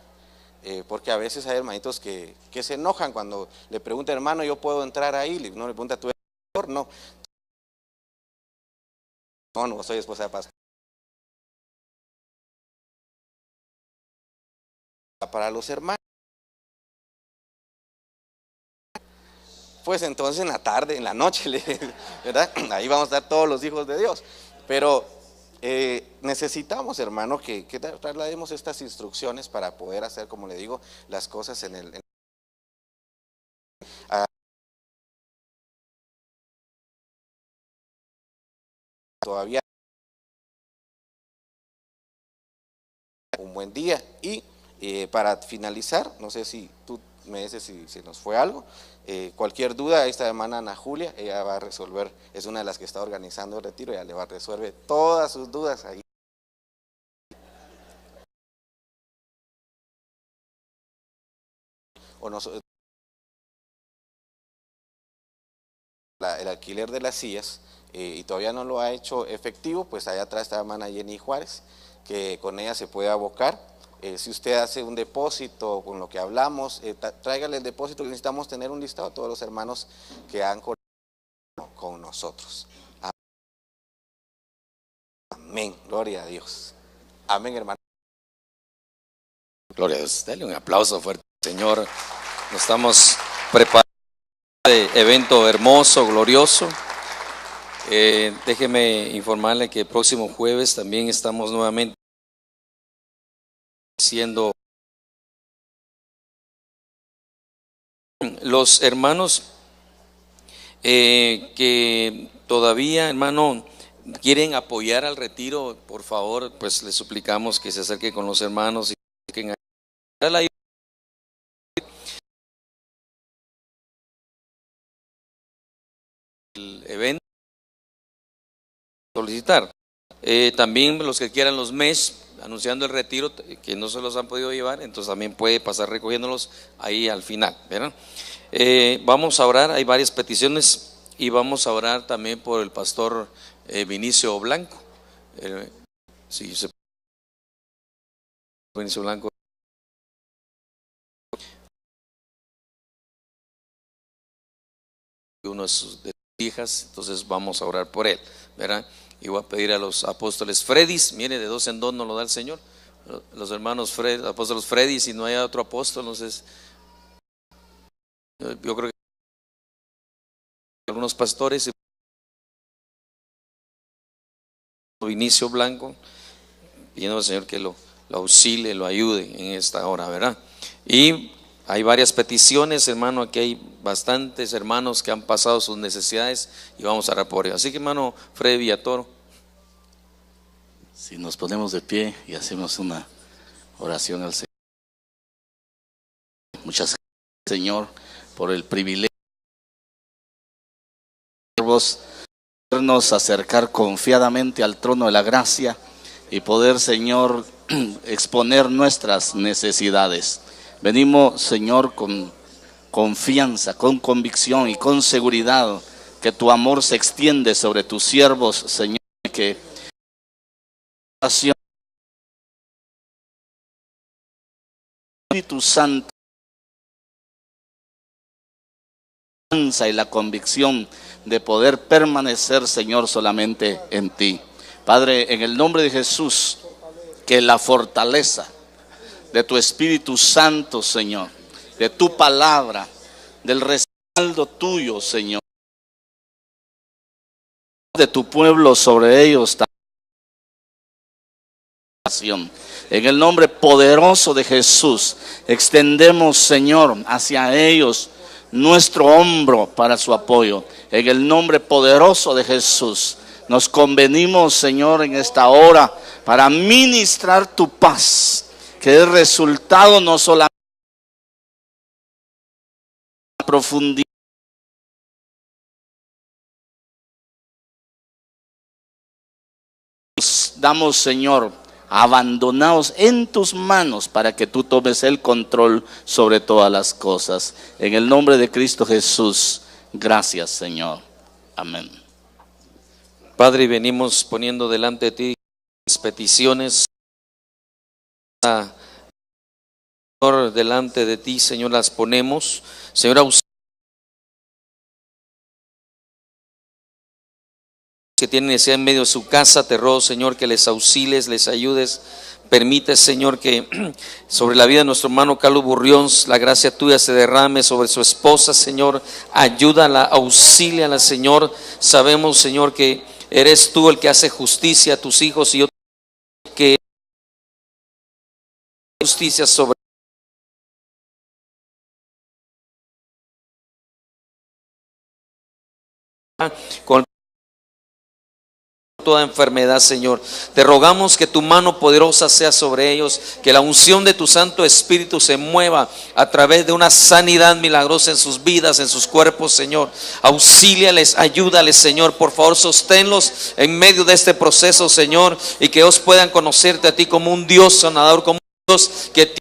S2: porque a veces hay hermanitos que se enojan cuando le pregunta, hermano, ¿yo puedo entrar ahí? No le pregunta, ¿tú eres pastor? No soy esposa de pastor. Para los hermanos, pues entonces en la tarde, en la noche, ¿verdad? Ahí vamos a estar todos los hijos de Dios, pero necesitamos, hermano, que traslademos estas instrucciones para poder hacer, como le digo, las cosas todavía un buen día. Y para finalizar, no sé si tú me dices si se nos fue algo, cualquier duda, esta hermana Ana Julia, ella va a resolver, es una de las que está organizando el retiro, ella le va a resolver todas sus dudas ahí. El alquiler de las sillas, y todavía no lo ha hecho efectivo, pues allá atrás está la hermana Jenny Juárez, que con ella se puede abocar. Si usted hace un depósito con lo que hablamos, tráigale el depósito, que necesitamos tener un listado de todos los hermanos que han colaborado con nosotros. Amén, gloria a Dios. Amén, hermano.
S3: Gloria a Dios, dale un aplauso fuerte, Señor. Nos estamos preparando para este evento hermoso, glorioso. Déjeme informarle que el próximo jueves también estamos nuevamente siendo los hermanos que todavía, hermano, quieren apoyar al retiro. Por favor, pues les suplicamos que se acerquen con los hermanos y que el evento solicitar. También los que quieran los MES anunciando el retiro, que no se los han podido llevar, entonces también puede pasar recogiéndolos ahí al final, ¿verdad? Vamos a orar, hay varias peticiones, y vamos a orar también por el pastor Vinicio Blanco. Sí, Vinicio Blanco. uno de sus hijas, entonces vamos a orar por él, ¿verdad? Y voy a pedir a los apóstoles Fredis, mire, de dos en dos nos lo da el Señor, los hermanos apóstoles Fredis, si no hay otro apóstol, entonces yo creo que algunos pastores, Vinicio Blanco, pidiendo al Señor que lo auxilie, lo ayude en esta hora, ¿verdad? Y hay varias peticiones, hermano, aquí hay bastantes hermanos que han pasado sus necesidades y vamos a orar por ellos. Así que, hermano Freddy Villatoro.
S4: Si nos ponemos de pie y hacemos una oración al Señor. Muchas gracias, Señor, por el privilegio de podernos acercar confiadamente al trono de la gracia y poder, Señor, exponer nuestras necesidades. Venimos, Señor, con confianza, con convicción y con seguridad que tu amor se extiende sobre tus siervos, Señor, que Espíritu Santo y la convicción de poder permanecer, Señor, solamente en ti. Padre, en el nombre de Jesús, que la fortaleza de tu Espíritu Santo, Señor, de tu palabra, del respaldo tuyo, Señor, de tu pueblo sobre ellos, en el nombre poderoso de Jesús, extendemos, Señor, hacia ellos nuestro hombro para su apoyo. En el nombre poderoso de Jesús, nos convenimos, Señor, en esta hora para ministrar tu paz, que es resultado no solamente de la profundidad, damos, Señor, abandonados en tus manos para que tú tomes el control sobre todas las cosas. En el nombre de Cristo Jesús, gracias, Señor. Amén.
S3: Padre, venimos poniendo delante de ti las peticiones, Señor, delante de ti, Señor, las ponemos. Señor, que tienen necesidad en medio de su casa, te ruego, Señor, que les auxilies, les ayudes. Permite, Señor, que sobre la vida de nuestro hermano Carlos Burrión la gracia tuya se derrame sobre su esposa, Señor. Ayúdala, auxíliala, Señor. Sabemos, Señor, que eres tú el que hace justicia a tus hijos, y yo que justicia sobre con toda enfermedad, Señor. Te rogamos que tu mano poderosa sea sobre ellos, que la unción de tu Santo Espíritu se mueva a través de una sanidad milagrosa en sus vidas, en sus cuerpos, Señor. Auxíliales, ayúdales, Señor. Por favor, sosténlos en medio de este proceso, Señor, y que ellos puedan conocerte a ti como un Dios sanador, como un Dios que te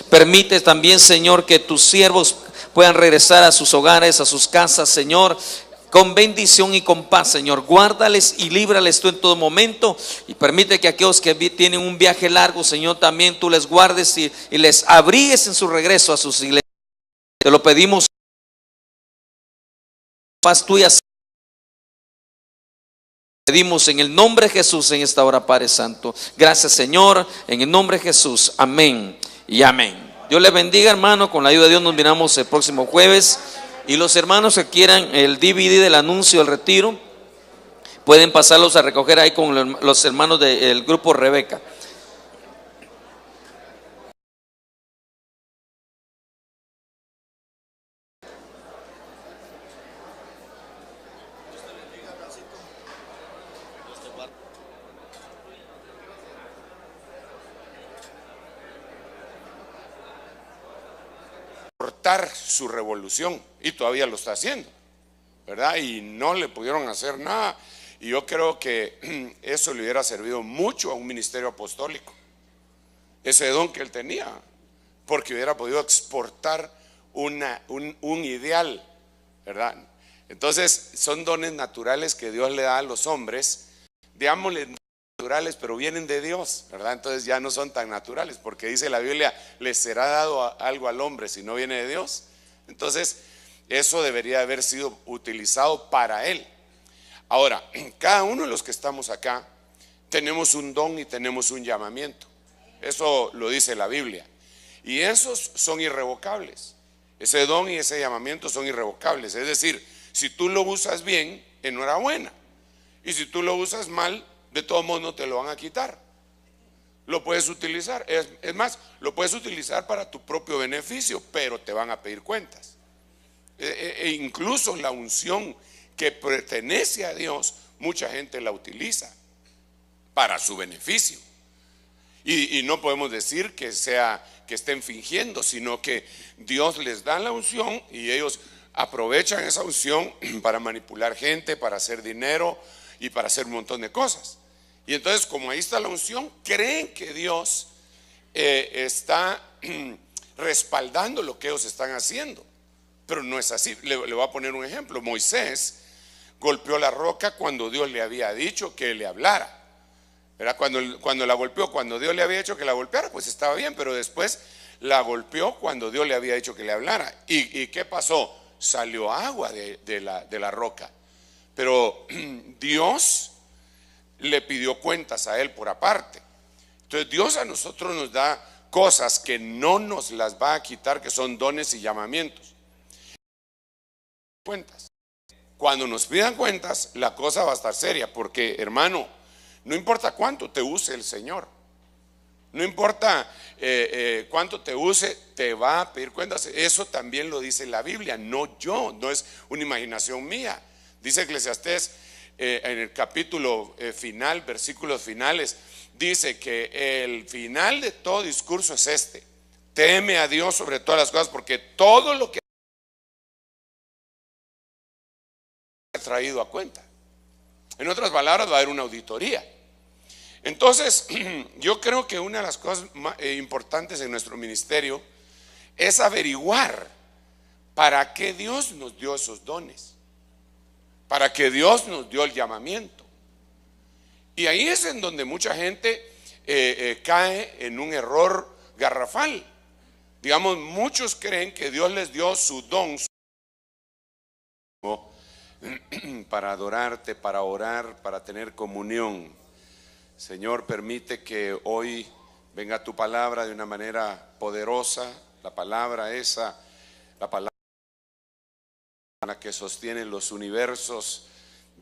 S3: permite también, Señor, que tus siervos puedan regresar a sus hogares, a sus casas, Señor, con bendición y con paz, Señor. Guárdales y líbrales tú en todo momento, y permite que aquellos que tienen un viaje largo, Señor, también tú les guardes y les abrigues en su regreso a sus iglesias. Te lo pedimos, paz tuya. Pedimos en el nombre de Jesús en esta hora, Padre Santo. Gracias, Señor, en el nombre de Jesús. Amén y amén. Dios les bendiga, hermano. Con la ayuda de Dios nos miramos el próximo jueves. Y los hermanos que quieran el DVD del anuncio del retiro, pueden pasarlos a recoger ahí con los hermanos del grupo Rebeca.
S1: Su revolución, y todavía lo está haciendo, ¿verdad? Y no le pudieron hacer nada. Y yo creo que eso le hubiera servido mucho a un ministerio apostólico, ese don que él tenía, porque hubiera podido exportar un ideal, ¿verdad? Entonces son dones naturales que Dios le da a los hombres, digámosle, naturales, pero vienen de Dios, ¿verdad? Entonces ya no son tan naturales, porque dice la Biblia, le será dado algo al hombre si no viene de Dios. Entonces eso debería haber sido utilizado para él. Ahora, cada uno de los que estamos acá tenemos un don y tenemos un llamamiento. Eso lo dice la Biblia. Y esos son irrevocables. Ese don y ese llamamiento son irrevocables. Es decir, si tú lo usas bien, enhorabuena. Y si tú lo usas mal, de todos modos no te lo van a quitar. Lo puedes utilizar. Es más, lo puedes utilizar para tu propio beneficio, pero te van a pedir cuentas. Incluso la unción que pertenece a Dios, mucha gente la utiliza para su beneficio. Y no podemos decir que estén fingiendo, sino que Dios les da la unción y ellos aprovechan esa unción para manipular gente, para hacer dinero y para hacer un montón de cosas. Y entonces, como ahí está la unción, creen que Dios está respaldando lo que ellos están haciendo, pero no es así. Le voy a poner un ejemplo. Moisés golpeó la roca cuando Dios le había dicho que le hablara. ¿Verdad? Cuando la golpeó, cuando Dios le había dicho que la golpeara, pues estaba bien, pero después la golpeó cuando Dios le había dicho que le hablara. ¿Y qué pasó? Salió agua de la roca. Pero Dios le pidió cuentas a él por aparte. Entonces Dios a nosotros nos da cosas que no nos las va a quitar, que son dones y llamamientos. Cuentas. Cuando nos pidan cuentas, la cosa va a estar seria, porque, hermano, no importa cuánto te use el Señor, no importa cuánto te use, te va a pedir cuentas. Eso también lo dice la Biblia, no yo, no es una imaginación mía. Dice Eclesiastés en el capítulo final, versículos finales, dice que el final de todo discurso es este: teme a Dios sobre todas las cosas, porque todo lo que ha traído a cuenta. En otras palabras, va a haber una auditoría. Entonces, yo creo que una de las cosas más importantes en nuestro ministerio es averiguar para qué Dios nos dio esos dones, para qué Dios nos dio el llamamiento. Y ahí es en donde mucha gente cae en un error garrafal. Digamos, muchos creen que Dios les dio su don para adorarte, para orar, para tener comunión. Señor, permite que hoy venga tu palabra de una manera poderosa, la palabra esa, la palabra que sostiene los universos,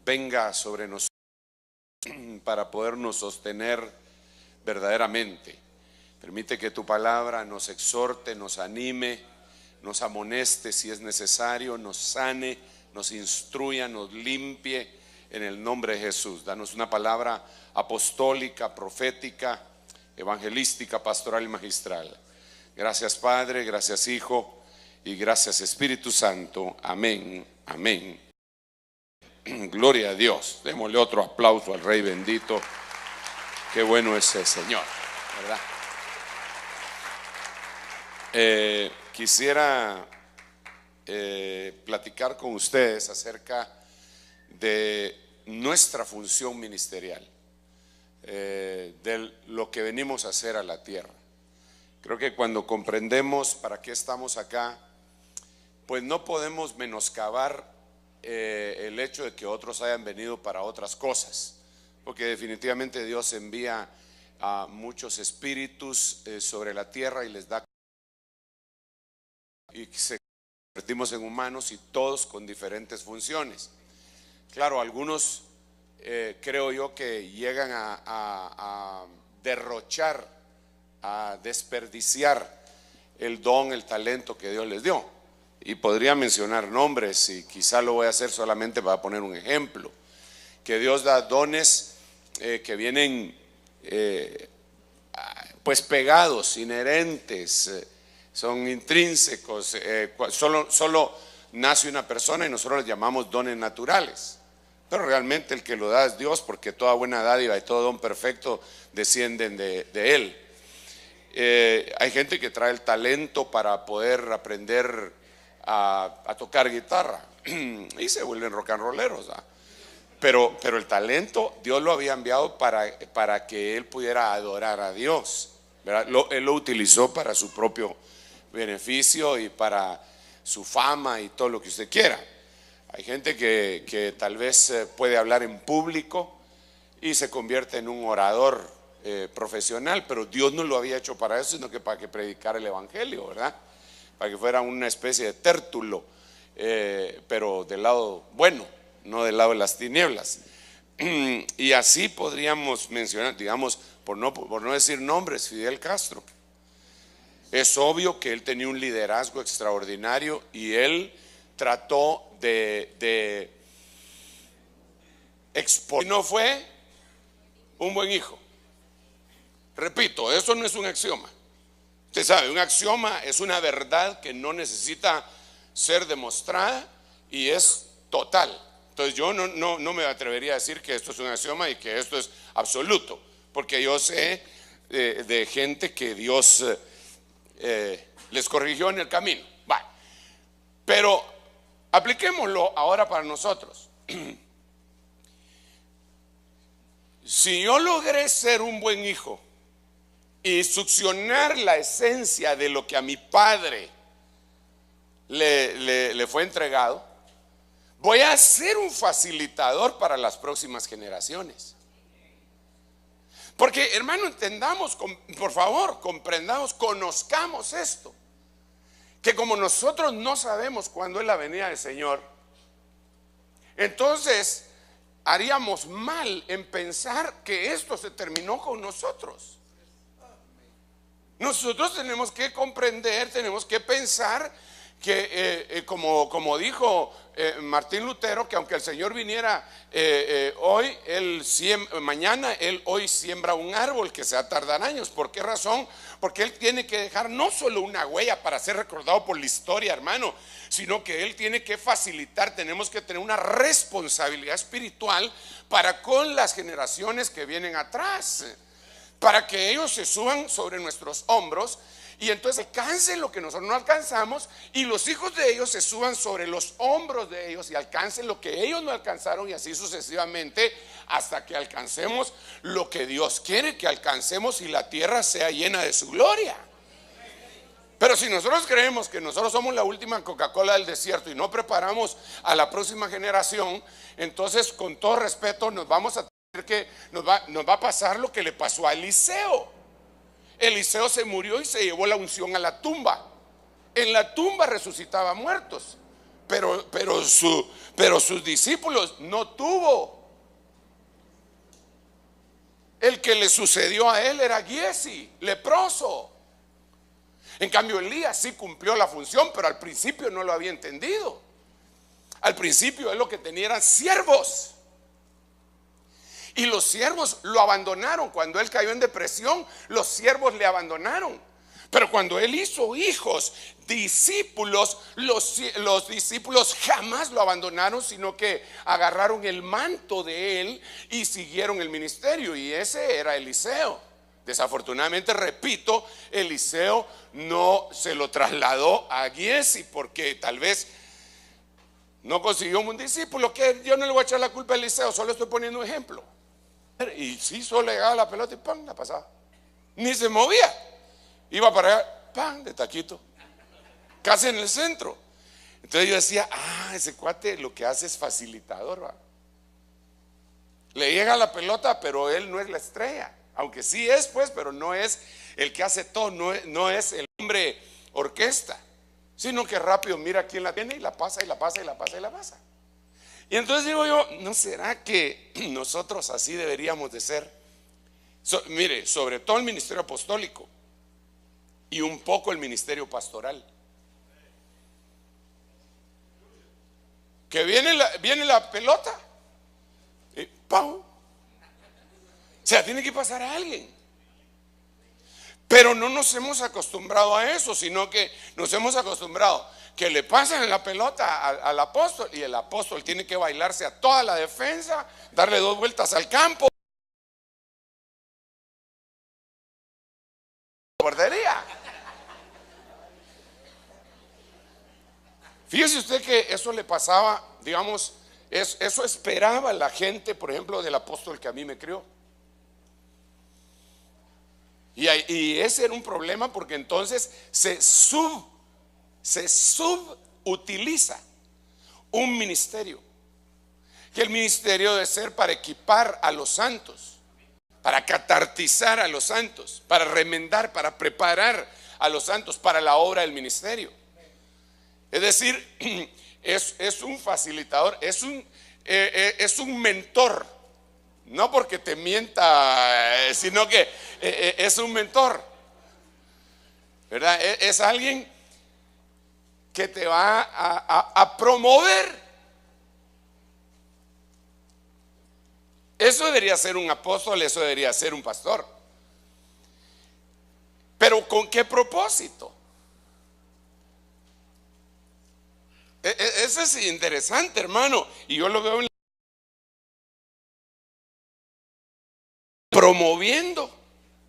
S1: venga sobre nosotros para podernos sostener verdaderamente. Permite que tu palabra nos exhorte, nos anime, nos amoneste si es necesario, nos sane, nos instruya, nos limpie en el nombre de Jesús. Danos una palabra apostólica, profética, evangelística, pastoral y magistral. Gracias Padre, gracias Hijo y gracias Espíritu Santo. Amén, amén. Gloria a Dios. Démosle otro aplauso al Rey bendito. Qué bueno es el Señor, ¿verdad? Quisiera platicar con ustedes acerca de nuestra función ministerial, de lo que venimos a hacer a la tierra. Creo que cuando comprendemos para qué estamos acá, pues no podemos menoscabar el hecho de que otros hayan venido para otras cosas, porque definitivamente Dios envía a muchos espíritus sobre la tierra y les da, y se convertimos en humanos, y todos con diferentes funciones. Claro, algunos creo yo que llegan a derrochar, a desperdiciar el don, el talento que Dios les dio. Y podría mencionar nombres, y quizá lo voy a hacer solamente para poner un ejemplo. Que Dios da dones que vienen pues pegados, inherentes, son intrínsecos. Solo nace una persona y nosotros les llamamos dones naturales, pero realmente el que lo da es Dios, porque toda buena dádiva y todo don perfecto descienden de Él. Hay gente que trae el talento para poder aprender a tocar guitarra y se vuelven rock and rolleros, ¿ah? Pero el talento Dios lo había enviado para que él pudiera adorar a Dios, ¿verdad? Él lo utilizó para su propio beneficio y para su fama y todo lo que usted quiera. Hay gente que tal vez puede hablar en público y se convierte en un orador profesional, pero Dios no lo había hecho para eso, sino que para que predicara el evangelio, ¿verdad? Para que fuera una especie de tértulo, pero del lado bueno, no del lado de las tinieblas. Y así podríamos mencionar, digamos, por no decir nombres, Fidel Castro. Es obvio que él tenía un liderazgo extraordinario y él trató de exponer. No fue un buen hijo. Repito, eso no es un axioma. Usted sabe, un axioma es una verdad que no necesita ser demostrada y es total. Entonces yo no me atrevería a decir que esto es un axioma y que esto es absoluto, porque yo sé de gente que Dios les corrigió en el camino. Vale. Pero apliquémoslo ahora para nosotros. Si yo logré ser un buen hijo y succionar la esencia de lo que a mi padre le fue entregado, voy a ser un facilitador para las próximas generaciones. Porque, hermano, entendamos, por favor, comprendamos, conozcamos esto, que como nosotros no sabemos cuándo es la venida del Señor, entonces haríamos mal en pensar que esto se terminó con nosotros. Nosotros tenemos que comprender, tenemos que pensar que como dijo Martín Lutero, que aunque el Señor viniera hoy, mañana, Él hoy siembra un árbol que se va a tardar años. ¿Por qué razón? Porque Él tiene que dejar no solo una huella para ser recordado por la historia, hermano, sino que Él tiene que facilitar, tenemos que tener una responsabilidad espiritual para con las generaciones que vienen atrás, para que ellos se suban sobre nuestros hombros y entonces alcancen lo que nosotros no alcanzamos, y los hijos de ellos se suban sobre los hombros de ellos y alcancen lo que ellos no alcanzaron, y así sucesivamente hasta que alcancemos lo que Dios quiere que alcancemos y la tierra sea llena de su gloria. Pero si nosotros creemos que nosotros somos la última Coca-Cola del desierto y no preparamos a la próxima generación, entonces con todo respeto nos vamos a tener que nos va a pasar lo que le pasó a Eliseo. Eliseo se murió y se llevó la unción a la tumba. En la tumba resucitaba muertos, pero sus discípulos no tuvo. El que le sucedió a él era Giesi, leproso. En cambio Elías sí cumplió la función, pero al principio no lo había entendido. Al principio él lo que tenía eran siervos, y los siervos lo abandonaron. Cuando él cayó en depresión, los siervos le abandonaron. Pero cuando él hizo hijos, discípulos, los discípulos jamás lo abandonaron, sino que agarraron el manto de él y siguieron el ministerio. Y ese era Eliseo. Desafortunadamente, repito, Eliseo no se lo trasladó a Giesi porque tal vez no consiguió un discípulo. Que yo no le voy a echar la culpa a Eliseo, solo estoy poniendo un ejemplo. Y sí, solo llegaba la pelota y ¡pam!, la pasaba. Ni se movía. Iba para allá, ¡pam!, de taquito. Casi en el centro. Entonces yo decía, ese cuate lo que hace es facilitador, ¿va? Le llega la pelota, pero él no es la estrella. Aunque sí es, pues, pero no es el que hace todo, no es el hombre orquesta, sino que rápido mira quién la tiene y la pasa y la pasa y la pasa y la pasa. Y entonces digo yo, ¿no será que nosotros así deberíamos de ser? Mire, sobre todo el ministerio apostólico y un poco el ministerio pastoral. Que viene la pelota y ¡pau! O sea, tiene que pasar a alguien. Pero no nos hemos acostumbrado a eso, sino que nos hemos acostumbrado que le pasan la pelota al apóstol, y el apóstol tiene que bailarse a toda la defensa, darle 2 vueltas al campo. Portería. Fíjese usted que eso le pasaba, digamos, Eso esperaba la gente, por ejemplo, del apóstol que a mí me crió. Y ese era un problema, porque entonces se subutiliza un ministerio, que el ministerio debe ser para equipar a los santos, para catartizar a los santos, para remendar, para preparar a los santos para la obra del ministerio. Es decir, es un facilitador, es un mentor, no porque te mienta, sino que es un mentor, ¿verdad? Es alguien que te va a promover. Eso debería ser un apóstol, eso debería ser un pastor. Pero ¿con qué propósito? Eso es interesante, hermano. Y yo lo veo promoviendo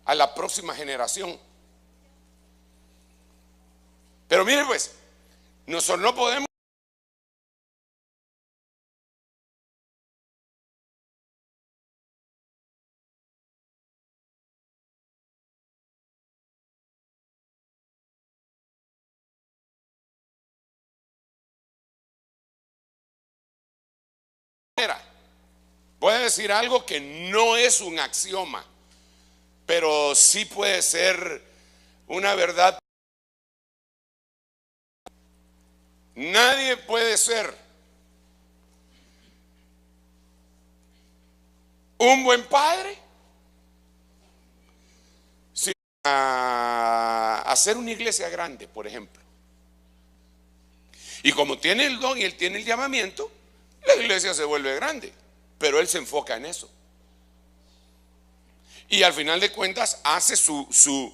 S1: a la próxima generación. Pero mire, pues, nosotros no podemos voy a decir algo que no es un axioma, pero sí puede ser una verdad. Nadie puede ser un buen padre sin hacer una iglesia grande, por ejemplo. Y como tiene el don y él tiene el llamamiento, la iglesia se vuelve grande, pero él se enfoca en eso. Y al final de cuentas hace su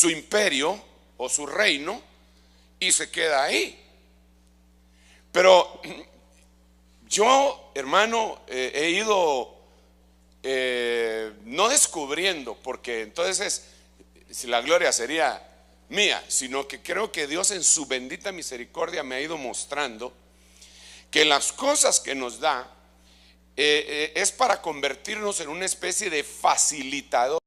S1: imperio o su reino y se queda ahí. Pero yo, hermano, he ido no descubriendo, porque entonces si la gloria sería mía, sino que creo que Dios en su bendita misericordia me ha ido mostrando que las cosas que nos da es para convertirnos en una especie de facilitador.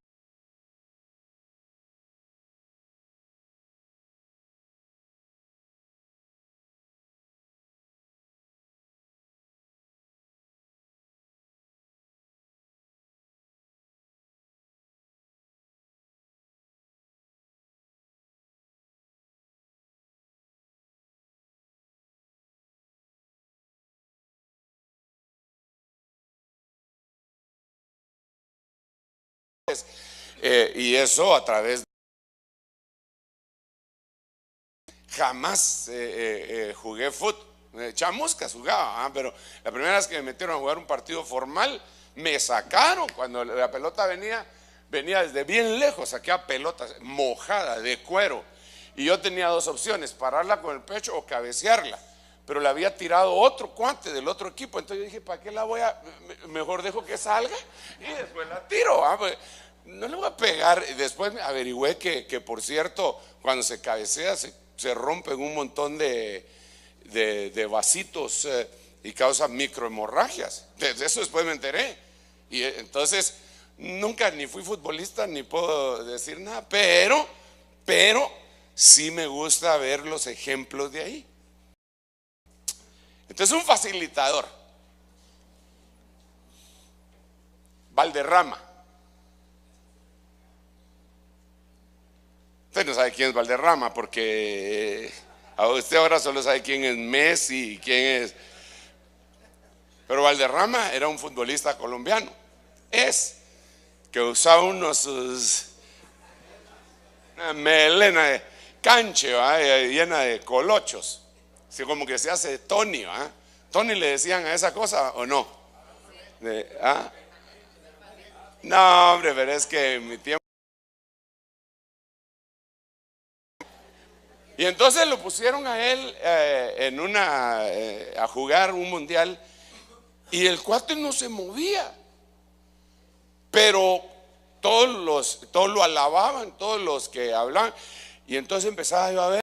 S1: Y eso a través de... Jamás jugué fútbol, chamuscas jugaba, pero la primera vez que me metieron a jugar un partido formal, me sacaron cuando la pelota venía desde bien lejos, saqué a pelota mojada de cuero, y yo tenía dos opciones: pararla con el pecho o cabecearla, pero la había tirado otro cuate del otro equipo. Entonces yo dije, ¿para qué la voy a? Mejor dejo que salga y después la tiro, pues no le voy a pegar. Y después me averigüé que por cierto, cuando se cabecea se rompen un montón de vasitos y causa microhemorragias. De eso después me enteré. Y entonces nunca ni fui futbolista ni puedo decir nada, pero sí me gusta ver los ejemplos de ahí. Entonces, un facilitador. Valderrama. Usted no sabe quién es Valderrama, porque a usted ahora solo sabe quién es Messi y quién es. Pero Valderrama era un futbolista colombiano. Que usaba una melena de canche, llena de colochos. Así como que se hace Tony, Tony le decían a esa cosa, ¿o no? No, hombre, pero es que en mi tiempo. Y entonces lo pusieron a él a jugar un mundial, y el cuate no se movía, pero todos lo alababan, todos los que hablaban. Y entonces empezaba yo a ver